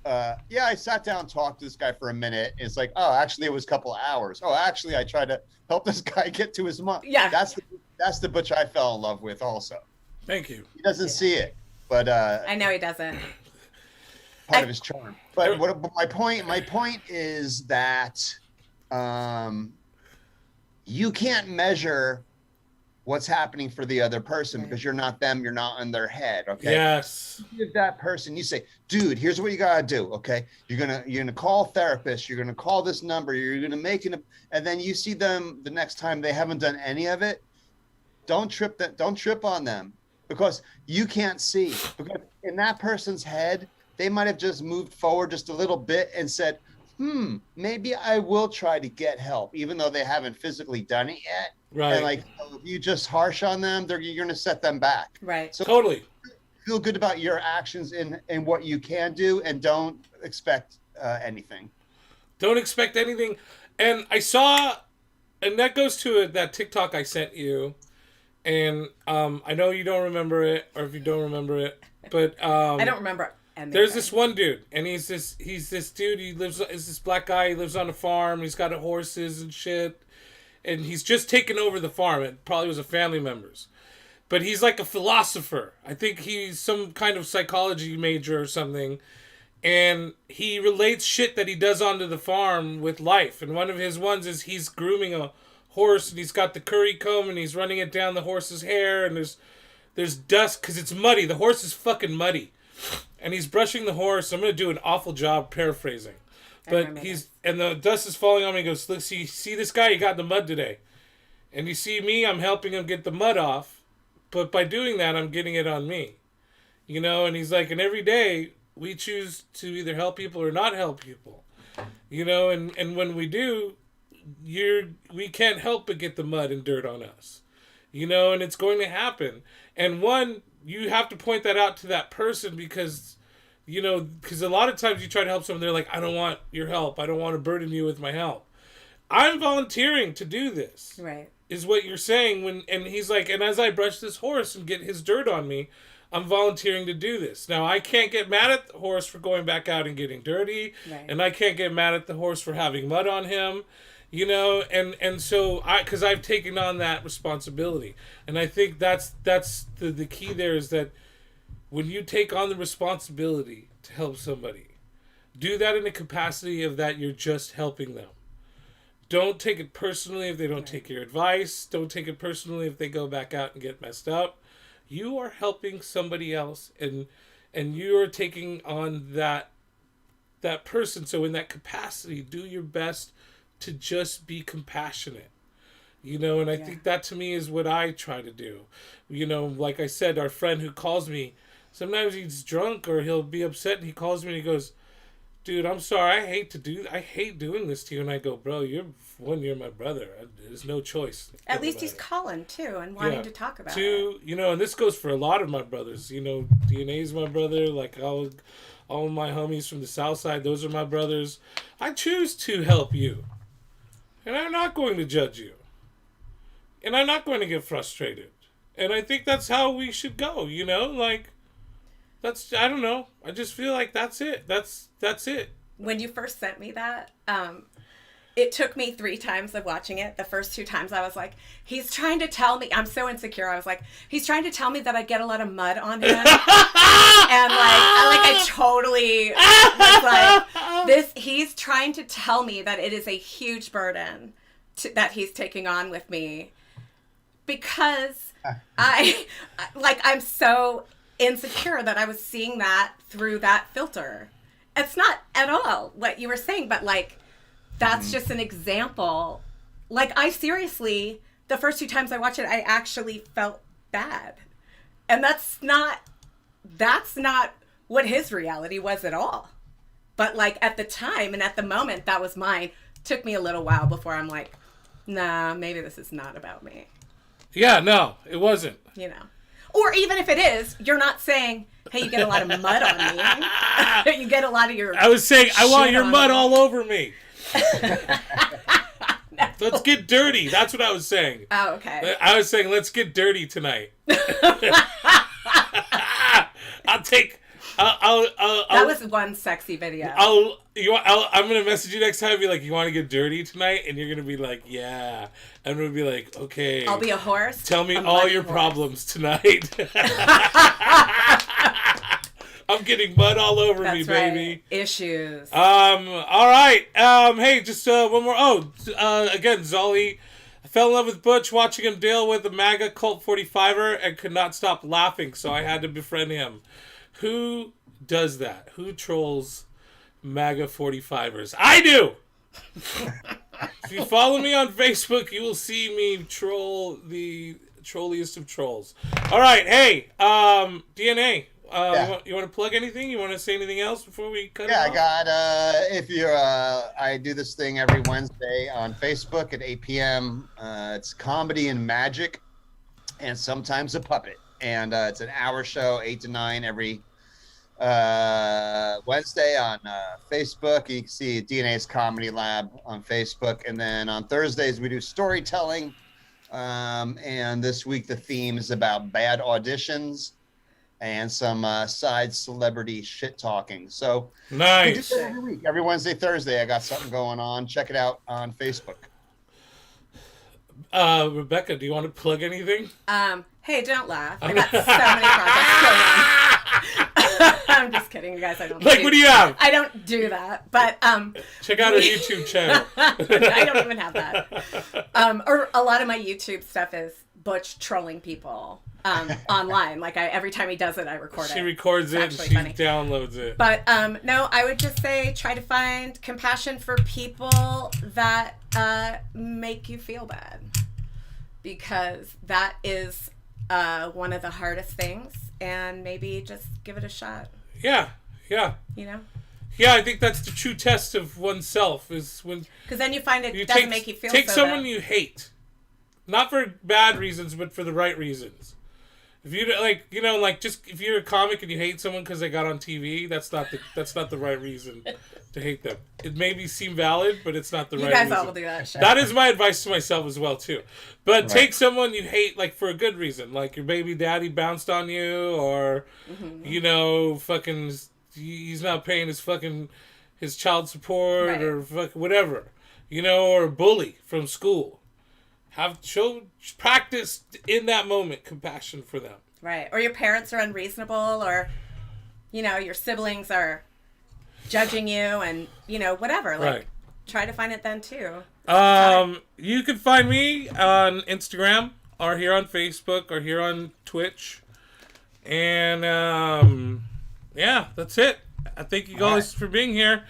B: I sat down and talked to this guy for a minute. It's like, oh, actually it was a couple of hours. Oh, actually I tried to help this guy get to his mom.
C: Yeah.
B: That's the Butch I fell in love with also.
A: Thank you.
B: He doesn't see it, but
C: I know he doesn't.
B: Part of his charm. But my point is that you can't measure what's happening for the other person because you're not them, you're not in their head. Okay.
A: Yes.
B: You give that person, you say, dude, here's what you gotta do. Okay. You're gonna call a therapist, you're gonna call this number, you're gonna make it, and then you see them the next time they haven't done any of it. Don't trip on them. Because you can't see. Because in that person's head, they might have just moved forward just a little bit and said, maybe I will try to get help, even though they haven't physically done it yet.
A: Right.
B: And if you just harsh on them, you're going to set them back.
C: Right.
B: So
A: totally.
B: Feel good about your actions and what you can do, and don't expect anything.
A: Don't expect anything. And I saw, and that goes to that TikTok I sent you. And I know you don't remember it, or if you don't remember it, but
C: I don't remember anything.
A: There's this one dude, and he's this dude. Is this black guy. He lives on a farm. He's got horses and shit, and he's just taken over the farm. It probably was a family member's, but he's like a philosopher. I think he's some kind of psychology major or something, and he relates shit that he does onto the farm with life. And one of his ones is he's grooming a horse, and he's got the curry comb, and he's running it down the horse's hair, and there's dust because it's muddy. The horse is fucking muddy, and he's brushing the horse. I'm gonna do an awful job paraphrasing, But and the dust is falling on me. He goes, look, see this guy? He got in the mud today. And you see me, I'm helping him get the mud off. But by doing that, I'm getting it on me. You know, and he's like, and every day we choose to either help people or not help people. You know, and when we do, we can't help but get the mud and dirt on us. You know, and it's going to happen. And one, you have to point that out to that person because, you know, because a lot of times you try to help someone, they're like, I don't want your help. I don't want to burden you with my help. I'm volunteering to do this.
C: Right.
A: Is what you're saying and he's like, and as I brush this horse and get his dirt on me, I'm volunteering to do this. Now I can't get mad at the horse for going back out and getting dirty,
C: right. And
A: I can't get mad at the horse for having mud on him, you know, and so because I've taken on that responsibility, and I think that's the key there is that when you take on the responsibility to help somebody, do that in the capacity of that you're just helping them. Don't take it personally if they don't take your advice. Don't take it personally if they go back out and get messed up. You are helping somebody else, and you are taking on that person. So in that capacity, do your best to just be compassionate. You know, and I think that to me is what I try to do. You know, like I said, our friend who calls me, sometimes he's drunk or he'll be upset and he calls me and he goes, dude, I'm sorry, I hate doing this to you. And I go, bro, you're my brother. There's no choice.
C: At least he's calling, too, and wanting to talk about
A: it. You know, and this goes for a lot of my brothers. You know, DNA's my brother. Like, all of my homies from the South Side, those are my brothers. I choose to help you. And I'm not going to judge you. And I'm not going to get frustrated. And I think that's how we should go, you know? Like, I don't know. I just feel like that's it. That's it.
C: When you first sent me that, it took me 3 times of watching it. The first 2 times I was like, he's trying to tell me, I'm so insecure. I was like, he's trying to tell me that I get a lot of mud on him. And I totally was like, he's trying to tell me that it is a huge burden that he's taking on with me because I'm so insecure that I was seeing that through that filter. It's not at all what you were saying, but like that's just an example. Like I seriously, the first 2 times I watched it, I actually felt bad. And that's not what his reality was at all. But like at the time and at the moment that was mine. Took me a little while before I'm like, nah, maybe this is not about me.
A: Yeah, no, it wasn't.
C: You know. Or even if it is, you're not saying, hey, you get a lot of mud on me. You get a lot of your
A: I was saying, I want your mud all over me.
C: No.
A: Let's get dirty. That's what I was saying.
C: Oh, okay.
A: I was saying, let's get dirty tonight.
C: That was one sexy video.
A: I'm gonna message you next time and be like, you want to get dirty tonight? And you're gonna be like, yeah. I'm gonna be like, okay.
C: I'll be a horse.
A: Tell me all your problems tonight. I'm getting mud all over me, baby.
C: Right. Issues.
A: All right. Hey, just one more. Again, Zolly. I fell in love with Butch watching him deal with the MAGA cult 45er and could not stop laughing, so I had to befriend him. Who does that? Who trolls MAGA 45ers? I do! If you follow me on Facebook, you will see me troll the trolliest of trolls. All right, hey, DNA. You want to plug anything? You want to say anything else before we cut it off?
B: I got, I do this thing every Wednesday on Facebook at 8 p.m. It's comedy and magic and sometimes a puppet. And it's an hour show, 8 to 9 every Wednesday on Facebook. You can see DNA's Comedy Lab on Facebook. And then on Thursdays, we do storytelling. And this week, the theme is about bad auditions and some side celebrity shit talking. So
A: nice.
B: We do that every week. Every Wednesday, Thursday, I got something going on. Check it out on Facebook.
A: Rebecca, do you want to plug anything?
C: Hey, don't laugh. I got so many projects going on. I'm just kidding, you guys. I don't.
A: What do you have?
C: I don't do that, but
A: check out our YouTube channel.
C: I don't even have that. Or a lot of my YouTube stuff is Butch trolling people online. Like every time he does it, I record it.
A: She records it and she downloads it.
C: But no, I would just say try to find compassion for people that make you feel bad, because that is one of the hardest things, and maybe just give it a shot.
A: Yeah. You know? Yeah, I think that's the true test of oneself, is when...
C: Because then you find it doesn't make you feel so bad.
A: Take someone you hate. Not for bad reasons, but for the right reasons. If you just if you're a comic and you hate someone because they got on TV, that's not the right reason to hate them. It may seem valid, but it's not the right reason. You guys all will do that shit. That is my advice to myself as well too. But take someone you hate for a good reason, like your baby daddy bounced on you, or fucking he's not paying his child support, or whatever, or a bully from school. Practice in that moment compassion for them.
C: Right. Or your parents are unreasonable, or, your siblings are judging you, and, whatever. Like, try to find it then, too.
A: You can find me on Instagram, or here on Facebook, or here on Twitch. And, that's it. I thank you guys for being here.